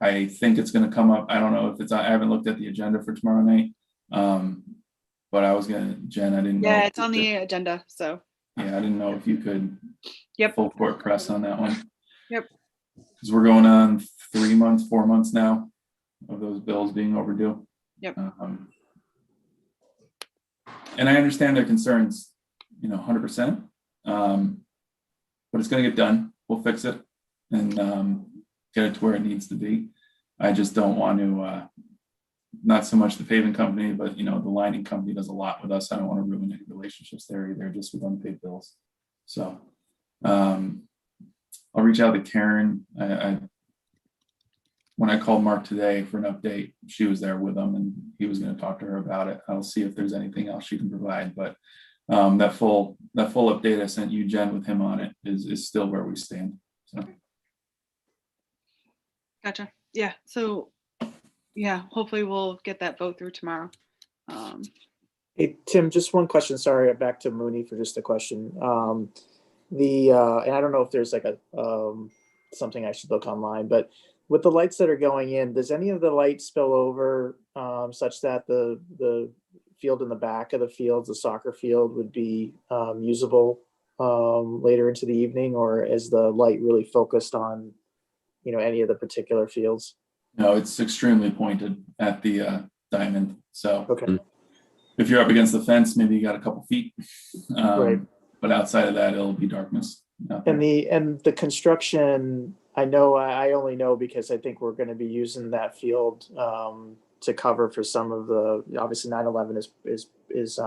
I think it's going to come up. I don't know if I haven't looked at the agenda for tomorrow night. But I was Jen, I didn't know. Yeah, it's on the agenda, so. Yeah, I didn't know if you could Yep. full court press on that one. Yep. Because we're going on 4 months now of those bills being overdue. Yep. And I understand their concerns, 100%. But it's going to get done. We'll fix it and get it to where it needs to be. I just don't want to not so much the paving company, but the lining company does a lot with us. I don't want to ruin any relationships there either, just with unpaid bills. So I'll reach out to Karen. When I called Mark today for an update, she was there with him and he was going to talk to her about it. I'll see if there's anything else she can provide, but that full update I sent you, Jen, with him on it is still where we stand. So. Gotcha. Yeah. So yeah, hopefully we'll get that vote through tomorrow. Hey, Tim, just one question. Sorry, back to Mooney for just a question. And I don't know if there's like a something I should look online, but with the lights that are going in, does any of the light spill over such that the field in the back of the field, the soccer field, would be usable later into the evening, or is the light really focused on any of the particular fields? No, it's extremely pointed at the diamond. So Okay. if you're up against the fence, maybe you got a couple feet. Right. But outside of that, it'll be darkness. And the construction, I only know because I think we're going to be using that field to cover for some of the, obviously 9/11 is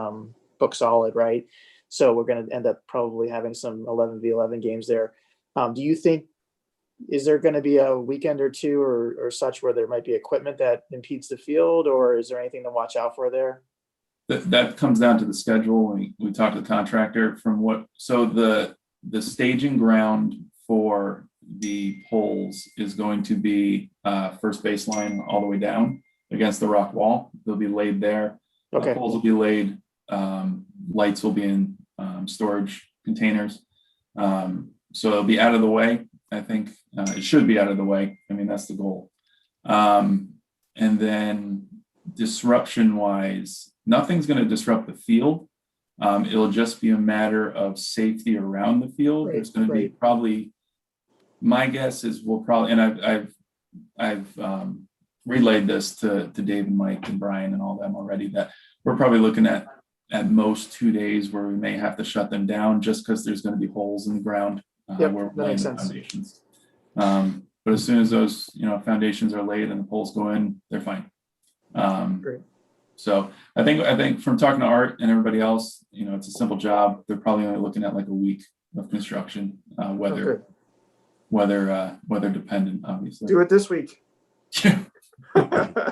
book solid, right? So we're going to end up probably having some 11v11 games there. Do you think, is there going to be a weekend or two or such where there might be equipment that impedes the field, or is there anything to watch out for there? That comes down to the schedule. We talked to the contractor so the staging ground for the poles is going to be first baseline all the way down against the rock wall. They'll be laid there. Okay. Poles will be laid. Lights will be in storage containers. So it'll be out of the way. I think it should be out of the way. I mean, that's the goal. And then disruption wise, nothing's going to disrupt the field. It'll just be a matter of safety around the field. Right, There's going to be right. probably, my guess is we'll probably, and I've relayed this to Dave and Mike and Brian and all them already, that we're probably looking at most 2 days where we may have to shut them down just because there's going to be holes in the ground Yep, where that we're laying makes the sense. foundations. But as soon as those foundations are laid and the poles go in, they're fine. Great. So I think from talking to Art and everybody else, it's a simple job. They're probably only looking at like a week of construction, weather dependent, obviously. Do it this week. I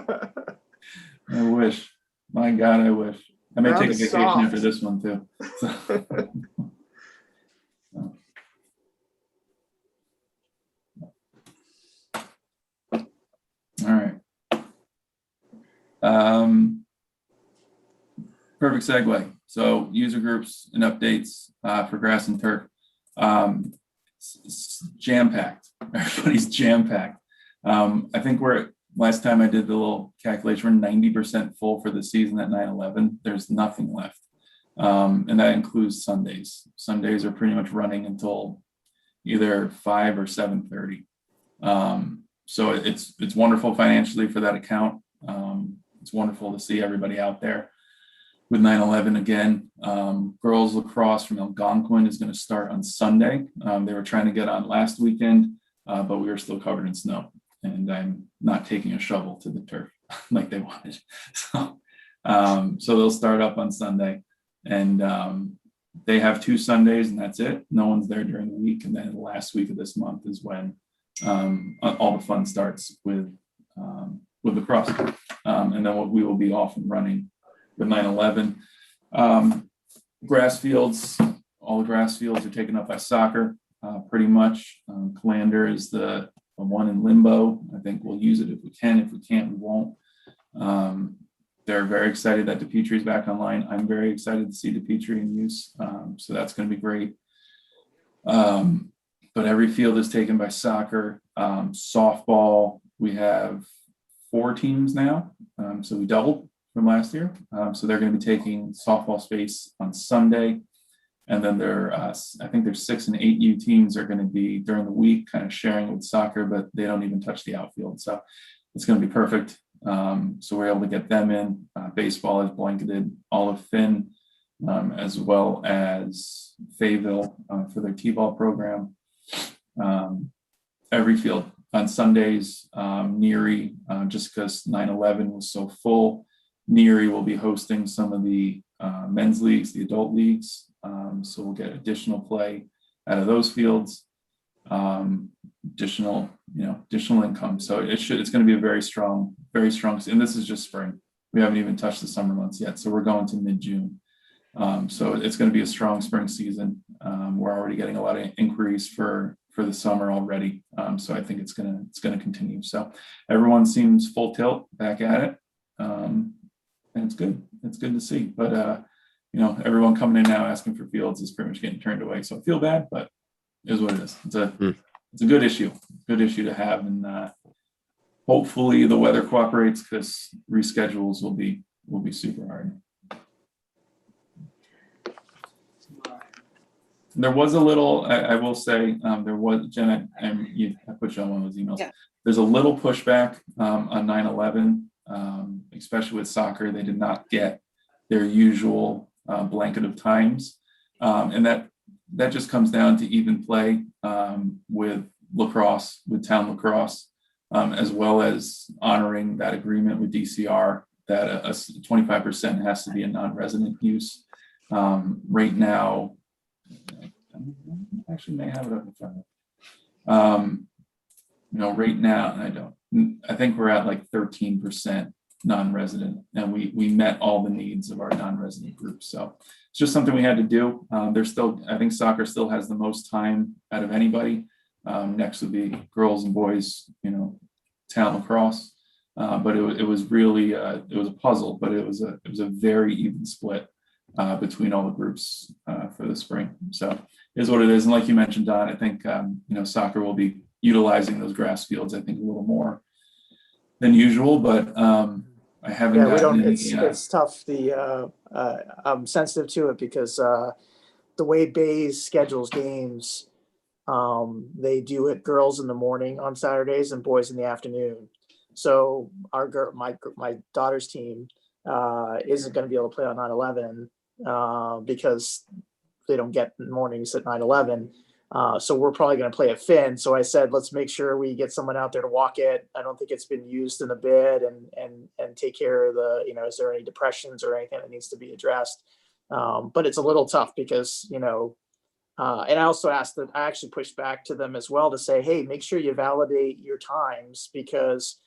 wish. My God, I wish. I may Ground take a is vacation soft. after this one too. So. All right. Perfect segue. So user groups and updates for grass and turf. Jam-packed. Everybody's jam-packed. I think last time I did the little calculation, we're 90% full for the season at 9/11. There's nothing left. And that includes Sundays. Sundays are pretty much running until either 5 or 7:30. So it's wonderful financially for that account. It's wonderful to see everybody out there with 9/11 again. Girls lacrosse from Algonquin is going to start on Sunday. They were trying to get on last weekend, but we were still covered in snow, and I'm not taking a shovel to the turf like they wanted. So they'll start up on Sunday, and they have 2 Sundays, and that's it. No one's there during the week, and then the last week of this month is when all the fun starts with lacrosse, and then we will be off and running with 9/11. Grass fields, all the grass fields are taken up by soccer, pretty much. Calander is the one in limbo. I think we'll use it if we can. If we can't, we won't. They're very excited that DePietri is back online. I'm very excited to see DePietri in use. So that's going to be great. But every field is taken by soccer. Softball, we have 4 teams now. So we doubled from last year. So they're going to be taking softball space on Sunday. And then I think there's 6 and 8U teams are going to be during the week kind of sharing with soccer, but they don't even touch the outfield. So it's going to be perfect. So we're able to get them in. Baseball has blanketed all of Finn, as well as Fayetteville for their T-ball program. Every field On Sundays, Neary, just because 9/11 was so full, Neary will be hosting some of the men's leagues, the adult leagues. So we'll get additional play out of those fields, additional income. So it's going to be a very strong, and this is just spring. We haven't even touched the summer months yet. So we're going to mid-June. So it's going to be a strong spring season. We're already getting a lot of inquiries for the summer already. So I think it's going to continue. So everyone seems full tilt back at it. And it's good. It's good to see. But everyone coming in now asking for fields is pretty much getting turned away. So I feel bad, but it is what it is. It's a good issue. Good issue to have. And hopefully the weather cooperates, because reschedules will be super hard. There was a little, I will say, there was, Jen, I put you on one of those emails. Yeah. There's a little pushback on 9/11, especially with soccer. They did not get their usual blanket of times. And that just comes down to even play with lacrosse, with town lacrosse, as well as honoring that agreement with DCR that 25% has to be a non-resident use. Right now, actually may have it up in front of me. Right now, I think we're at like 13% non-resident, and we met all the needs of our non-resident groups. So it's just something we had to do. I think soccer still has the most time out of anybody. Next would be girls and boys, town lacrosse. But it was really, it was a puzzle, but it was a very even split between all the groups for the spring. So it is what it is. And like you mentioned, Don, I think, soccer will be utilizing those grass fields, I think, a little more than usual, but I haven't gotten any. It's tough. I'm sensitive to it because the way Bays schedules games, they do it girls in the morning on Saturdays and boys in the afternoon. So my daughter's team isn't going to be able to play on 9/11 because they don't get mornings at 9/11. So we're probably going to play at Finn. So I said, let's make sure we get someone out there to walk it. I don't think it's been used in a bit, and take care of is there any depressions or anything that needs to be addressed? But it's a little tough because, and I also asked that I actually pushed back to them as well to say, hey, make sure you validate your times, because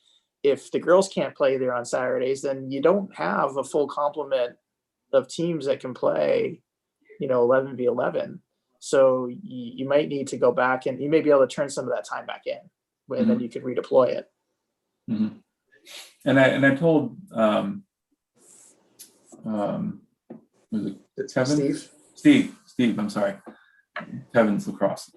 if the girls can't play there on Saturdays, then you don't have a full complement of teams that can play, 11v11. So you might need to go back, and you may be able to turn some of that time back in, and then you can redeploy it. Mm-hmm. And I told was it Kevin? Steve, I'm sorry. Kevin's lacrosse.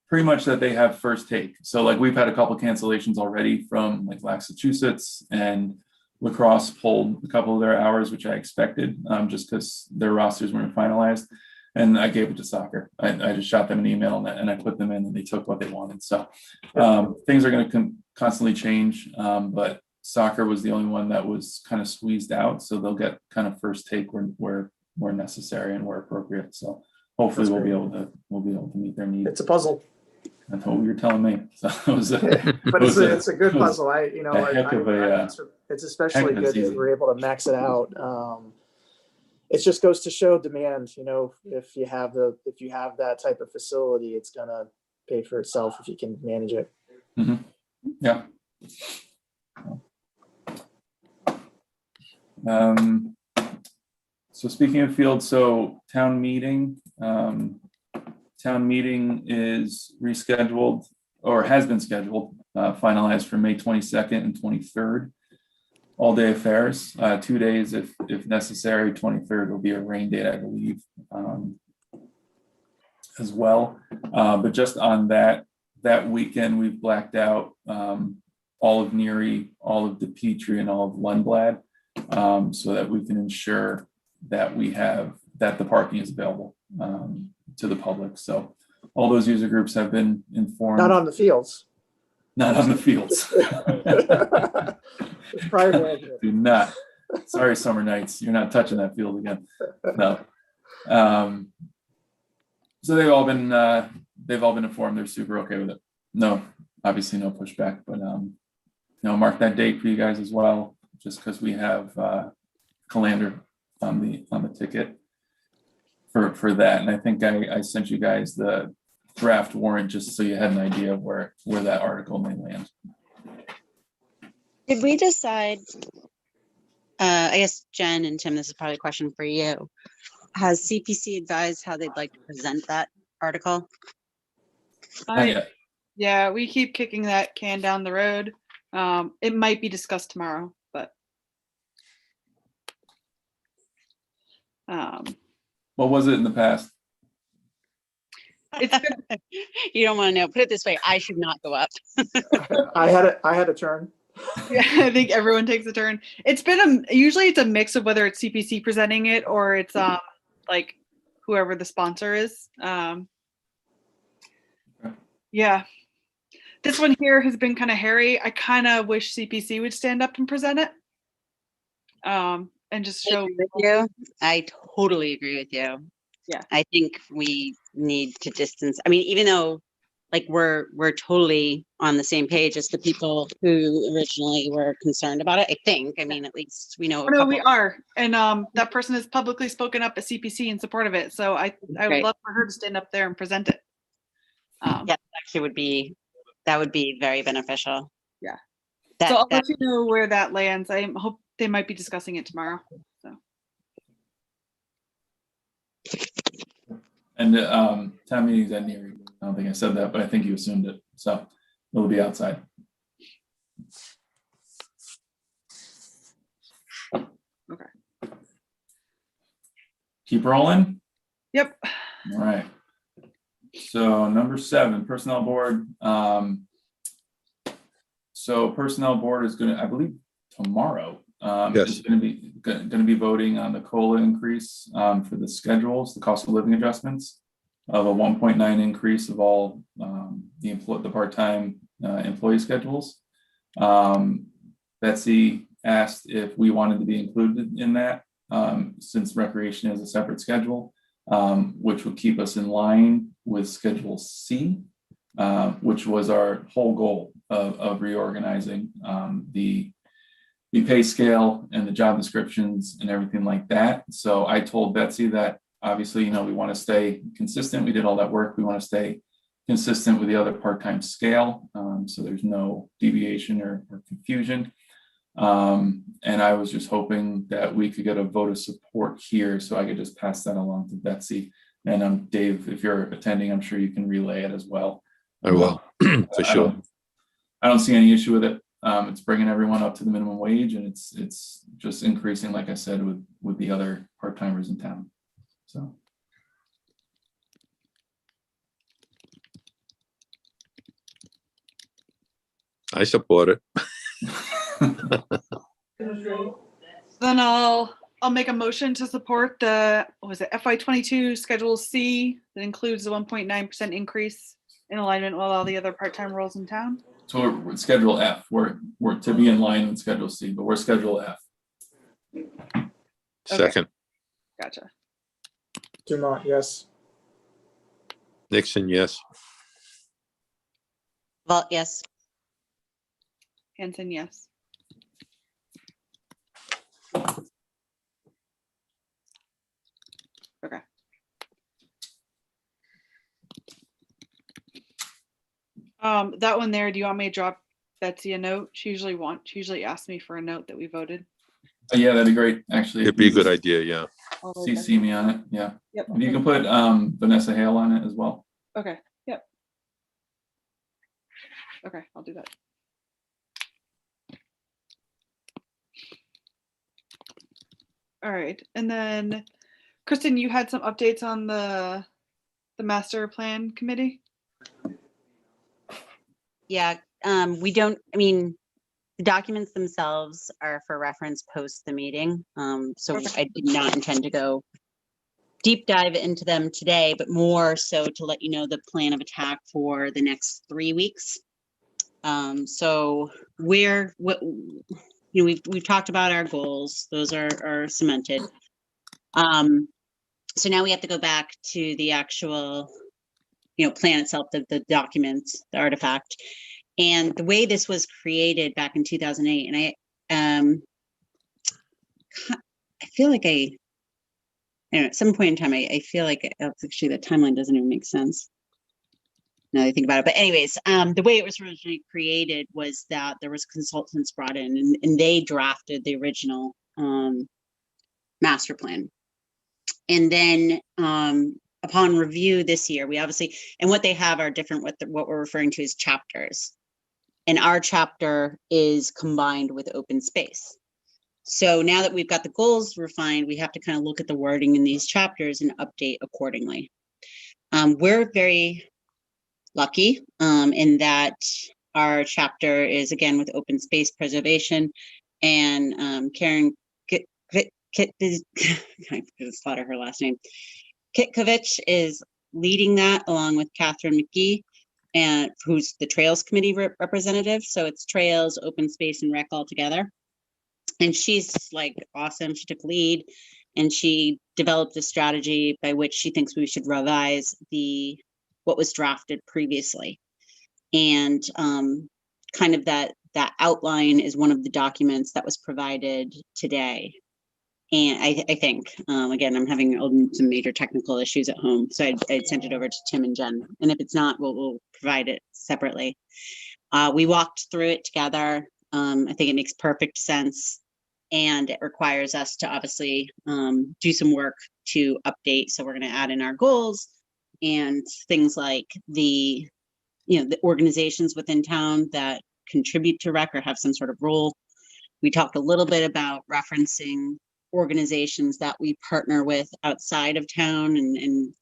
Pretty much that they have first take. So like we've had a couple cancellations already from like Massachusetts, and lacrosse pulled a couple of their hours, which I expected, just because their rosters weren't finalized. And I gave it to soccer. I just shot them an email and I put them in, and they took what they wanted. So things are going to constantly change, but soccer was the only one that was kind of squeezed out. So they'll get kind of first take where necessary and where appropriate. So hopefully we'll be able to meet their needs. It's a puzzle. That's what you were telling me. So it was it's a good puzzle. It's especially good that we're able to max it out. It just goes to show demand. If you have that type of facility, it's gonna pay for itself if you can manage it. Mm-hmm. Yeah. So speaking of fields, so town meeting is rescheduled, or has been scheduled, finalized for May 22nd and 23rd. All day affairs, 2 days if necessary. 23rd will be a rain date, I believe, as well. But just on that weekend, we've blacked out all of Neary, all of DePetrie, and all of Lundblad, so that we can ensure that the parking is available to the public. So all those user groups have been informed. Not on the fields. Not on the fields. Prior management. Do not. Sorry, Summer Nights. You're not touching that field again. No. So they've all been informed. They're super okay with it. No obviously no pushback, but, mark that date for you guys as well, just because we have, Calander on the ticket for that. And I think I sent you guys the draft warrant just so you had an idea of where that article may land. Did we decide, I guess Jen and Tim, this is probably a question for you. Has CPC advised how they'd like to present that article? Not yet. Yeah, we keep kicking that can down the road. It might be discussed tomorrow, but What was it in the past? it's been, You don't want to know. Put it this way, I should not go up. I had a turn. yeah, I think everyone takes a turn. It's been usually it's a mix of whether it's CPC presenting it or it's like whoever the sponsor is. Yeah. This one here has been kind of hairy. I kind of wish CPC would stand up and present it. And just I show agree with you. I totally agree with you. Yeah. I think we need to distance. I mean, even though like we're totally on the same page as the people who originally were concerned about it. I think. I mean, at least we know a no, couple. we are. And that person has publicly spoken up at CPC in support of it. So I would Great. love for her to stand up there and present it. Yeah, actually would be very beneficial. Yeah. That, So I'll that let you know where that lands. I hope they might be discussing it tomorrow. So And town meeting's at Neary. I don't think I said that, but I think you assumed it. So it'll be outside. Okay. Keep rolling. yep. All right. So number 7, personnel board. So personnel board is going to, I believe, tomorrow. Yes. Is going to be voting on the COLA increase for the schedules, the cost of living adjustments of a 1.9 increase of all the part-time employee schedules. Betsy asked if we wanted to be included in that since recreation is a separate schedule, which would keep us in line with Schedule C, which was our whole goal of reorganizing the pay scale and the job descriptions and everything like that. So I told Betsy that obviously, we want to stay consistent. We did all that work. We want to stay consistent with the other part-time scale. So there's no deviation or confusion. And I was just hoping that we could get a vote of support here so I could just pass that along to Betsy. And Dave, if you're attending, I'm sure you can relay it as well. I will, for sure. I don't see any issue with it. It's bringing everyone up to the minimum wage, and it's just increasing, like I said, with the other part-timers in town. So. I support it. Then I'll make a motion to support the FY22 Schedule C that includes the 1.9% increase in alignment with all the other part-time roles in town. So we're Schedule F. We're to be in line with Schedule C, but we're Schedule F. Second. Gotcha. Dumont, yes. Nixon, yes. Vault, yes. Hanson, yes. Okay. That one there, do you want me to drop Betsy a note? She usually asks me for a note that we voted. Yeah, that'd be great, actually. It'd be a good idea, yeah. CC me on it, yeah. Yep. You can put Vanessa Hale on it as well. Okay, yep. Okay, I'll do that. All right, and then Kristen, you had some updates on the master plan committee? Yeah, we don't, I mean, the documents themselves are for reference post the meeting. So Okay. I did not intend to go deep dive into them today, but more so to let you know the plan of attack for the next 3 weeks. So we've talked about our goals. Those are cemented. So now we have to go back to the actual, plan itself, the document, the artifact, And the way this was created back in 2008, and I feel like I don't know, at some point in time, I feel like actually the timeline doesn't even make sense. Now that I think about it. But anyways, the way it was originally created was that there was consultants brought in and they drafted the original master plan. And then upon review this year, we obviously, and what they have are different, what we're referring to as chapters. And our chapter is combined with open space. So now that we've got the goals refined, we have to kind of look at the wording in these chapters and update accordingly. We're very lucky in that our chapter is again with open space preservation, and Karen I slaughter her last name. Kitkovich is leading that along with Catherine McGee, and who's the Trails Committee representative. So it's Trails, Open Space, and Rec all together. And she's like awesome. She took lead and she developed a strategy by which she thinks we should revise what was drafted previously. And kind of that outline is one of the documents that was provided today. And I think, again, I'm having some major technical issues at home. So I'd sent it over to Tim and Jen. And if it's not, we'll provide it separately. We walked through it together. I think it makes perfect sense. And it requires us to obviously do some work to update. So we're going to add in our goals and things like the organizations within town that contribute to rec or have some sort of role. We talked a little bit about referencing organizations that we partner with outside of town, and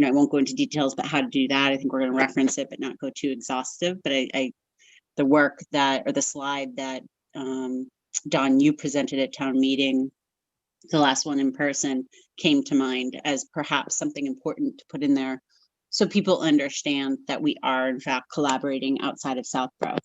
I won't go into details about how to do that. I think we're going to reference it, but not go too exhaustive. But the work the slide that Don, you presented at town meeting, the last one in person, came to mind as perhaps something important to put in there so people understand that we are in fact collaborating outside of Southborough.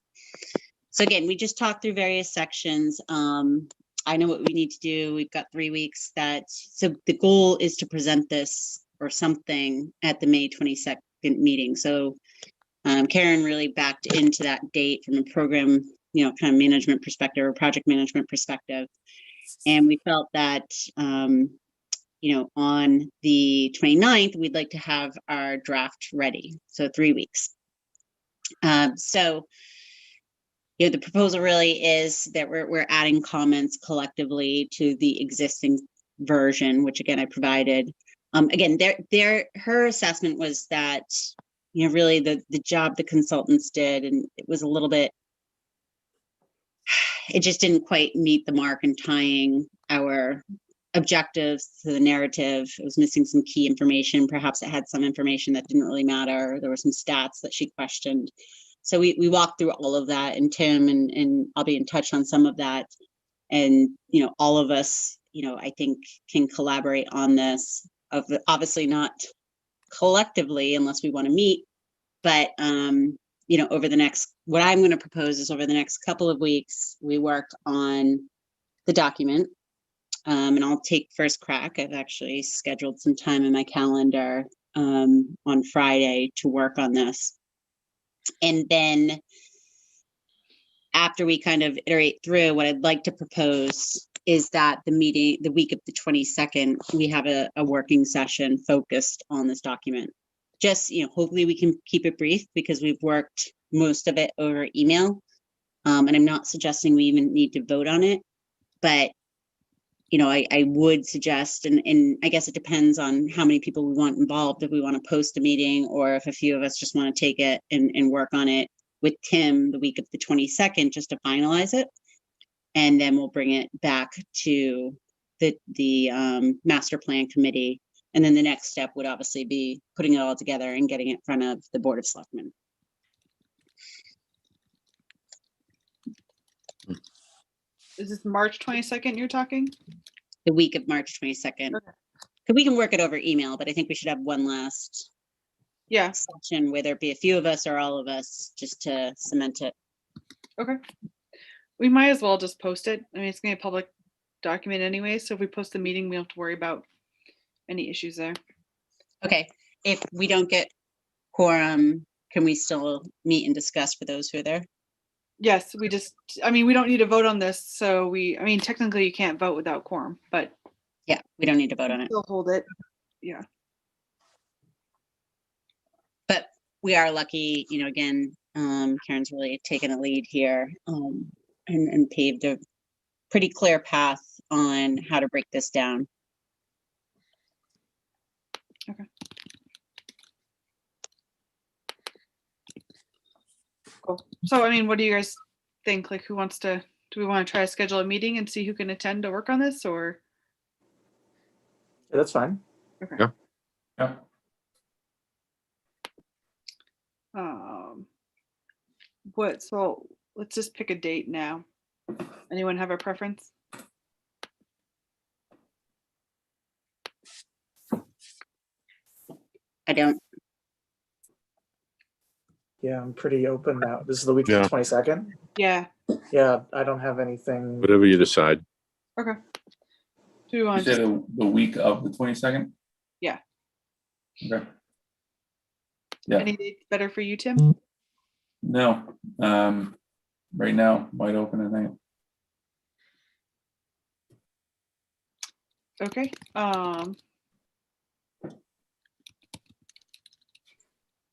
So again, we just talked through various sections. I know what we need to do. We've got 3 weeks so the goal is to present this or something at the May 22nd meeting. So Karen really backed into that date from a program, kind of management perspective or project management perspective. And we felt that, on the 29th, we'd like to have our draft ready. So 3 weeks. The proposal really is that we're adding comments collectively to the existing version, which again, I provided. Again, her assessment was that, really the job the consultants did, and it was a little bit, it just didn't quite meet the mark in tying our objectives to the narrative. It was missing some key information. Perhaps it had some information that didn't really matter. There were some stats that she questioned. So we walked through all of that, and Tim and I'll be in touch on some of that. And, all of us, I think can collaborate on this, obviously not collectively unless we want to meet, but, over the what I'm going to propose is over the next couple of weeks, we work on the document. And I'll take first crack. I've actually scheduled some time in my calendar on Friday to work on this. And then after we kind of iterate through, what I'd like to propose is that the week of the 22nd, we have a working session focused on this document. Just, hopefully we can keep it brief because we've worked most of it over email. And I'm not suggesting we even need to vote on it, but I would suggest, and I guess it depends on how many people we want involved, if we want to post a meeting or if a few of us just want to take it and work on it with Tim the week of the 22nd, just to finalize it. And then we'll bring it back to the master plan committee. And then the next step would obviously be putting it all together and getting it in front of the Board of Selectmen. Is this March 22nd you're talking? The week of March 22nd. Okay. So we can work it over email, but I think we should have one last session, whether it be a few of us or all of us, just to cement it. Okay. We might as well just post it. I mean, it's going to be a public document anyway. So if we post the meeting, we don't have to worry about any issues there. Okay. If we don't get quorum can we still meet and discuss for those who are there? Yes, we just, I mean, we don't need to vote on this, so I mean, technically you can't vote without quorum, but Yeah, we don't need to vote on it, still hold it. Yeah. but we are lucky, you know, again, Karen's really taken a lead here, and paved a pretty clear path on how to break this down. Cool. So, I mean, what do you guys think? Like, do we want to try to schedule a meeting and see who can attend to work on this, or? Yeah, that's fine. Okay. Yeah. Yeah. So let's just pick a date now. Anyone have a preference? I don't, Yeah, I'm pretty open now. This is the week of Yeah. the 22nd. Yeah. Yeah, I don't have anything. Whatever you decide. Okay. Do we You want say to? the week of the 22nd? Yeah. Okay. Yeah. Any date better for you, Tim? No, right now, wide open at night. Okay.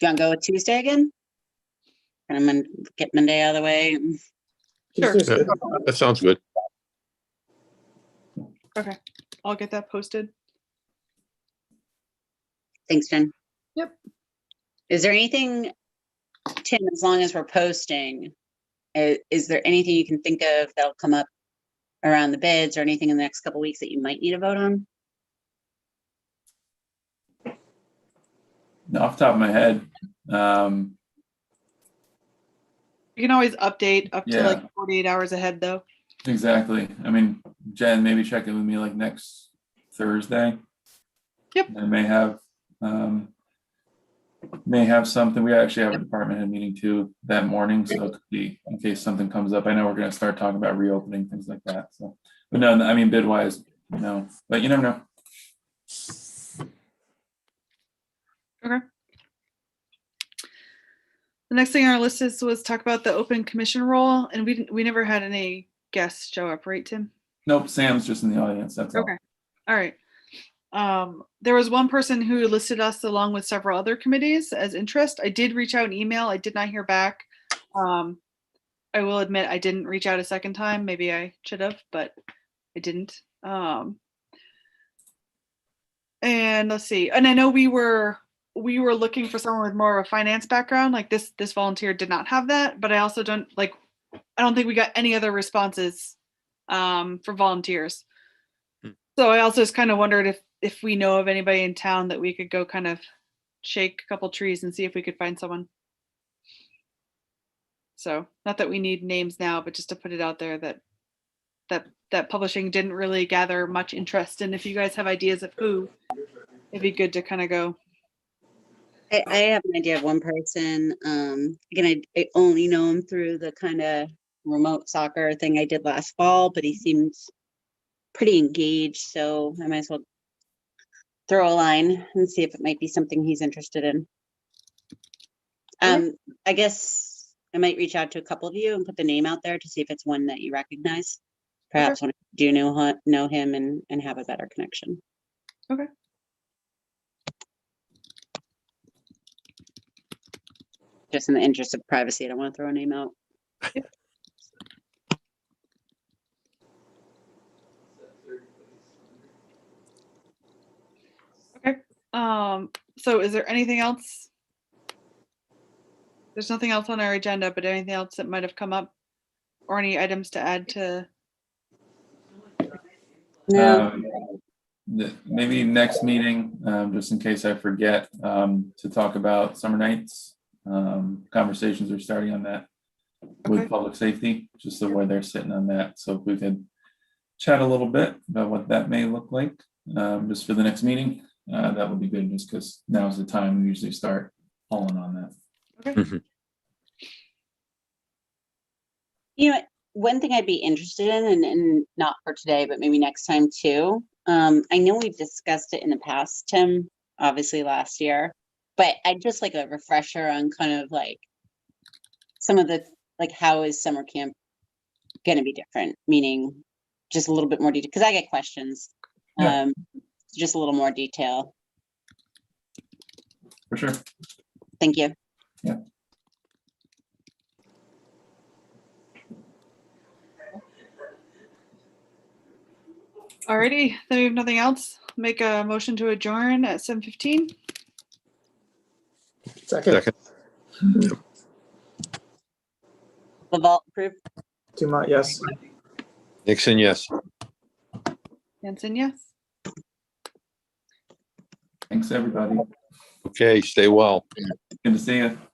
do you want to go with Tuesday again? And I'm gonna get Monday out of the way. Sure. Tuesday's Yeah, good. that sounds good. Okay. I'll get that posted. Thanks, Jen. Yep. Is there anything, Tim, as long as we're posting, is there anything you can think of that'll come up around the bids or anything in the next couple weeks that you might need to vote on? Off the top of my head, You can always update up to Yeah. like 48 hours ahead, though. exactly. I mean, Jen, maybe check in with me like next Thursday. Yep. I may have something. We actually have a department head meeting too that morning, so it could be in case something comes up. I know we're going to start talking about reopening, things like that. So, but no, I mean, bid wise, no, but you never know. Okay. The next thing on our list was talk about the open commission role, and we never had any guests show up, right, Tim? Nope, Sam's just in the audience. That's all. Okay. All right. There was one person who listed us along with several other committees as interest. I did reach out an email. I did not hear back. I will admit I didn't reach out a second time. Maybe I should have, but I didn't. And let's see. And I know we were looking for someone with more of a finance background. Like this volunteer did not have that, but I also don't think we got any other responses for volunteers. So I also just kind of wondered if we know of anybody in town that we could go kind of shake a couple trees and see if we could find someone. So not that we need names now, but just to put it out there that publishing didn't really gather much interest. And if you guys have ideas of who, it'd be good to kind of go. I have an idea of one person. Again, I only know him through the kind of remote soccer thing I did last fall, but he seems pretty engaged, so I might as well throw a line and see if it might be something he's interested in. I guess I might reach out to a couple of you and put the name out there to see if it's one that you recognize. Perhaps one do you know him and have a better connection. Okay. Just in the interest of privacy, I don't want to throw a name out. Okay. So is there anything else? There's nothing else on our agenda, but anything else that might have come up or any items to add to? No, Maybe next meeting, just in case I forget, to talk about summer nights. Conversations are starting on that with Okay. public safety, just so where they're sitting on that. So if we could chat a little bit about what that may look like, just for the next meeting, that would be good, just because now's the time we usually start pulling on that. Okay. you know, one thing I'd be interested in, and not for today, but maybe next time too. I know we've discussed it in the past, Tim, obviously last year, But I'd just like a refresher on kind of like some of the, like, how is summer camp gonna be different? Meaning just a little bit more detail, because I get questions. Yeah. Just a little more detail. For sure. Thank you. Alrighty, then we have nothing else. Make a motion to adjourn at 7:15. Second, Second. Laval approved. Dumont, yes. Nixon, yes. Hanson, yes. Thanks, everybody. Okay, stay well. Good to see you.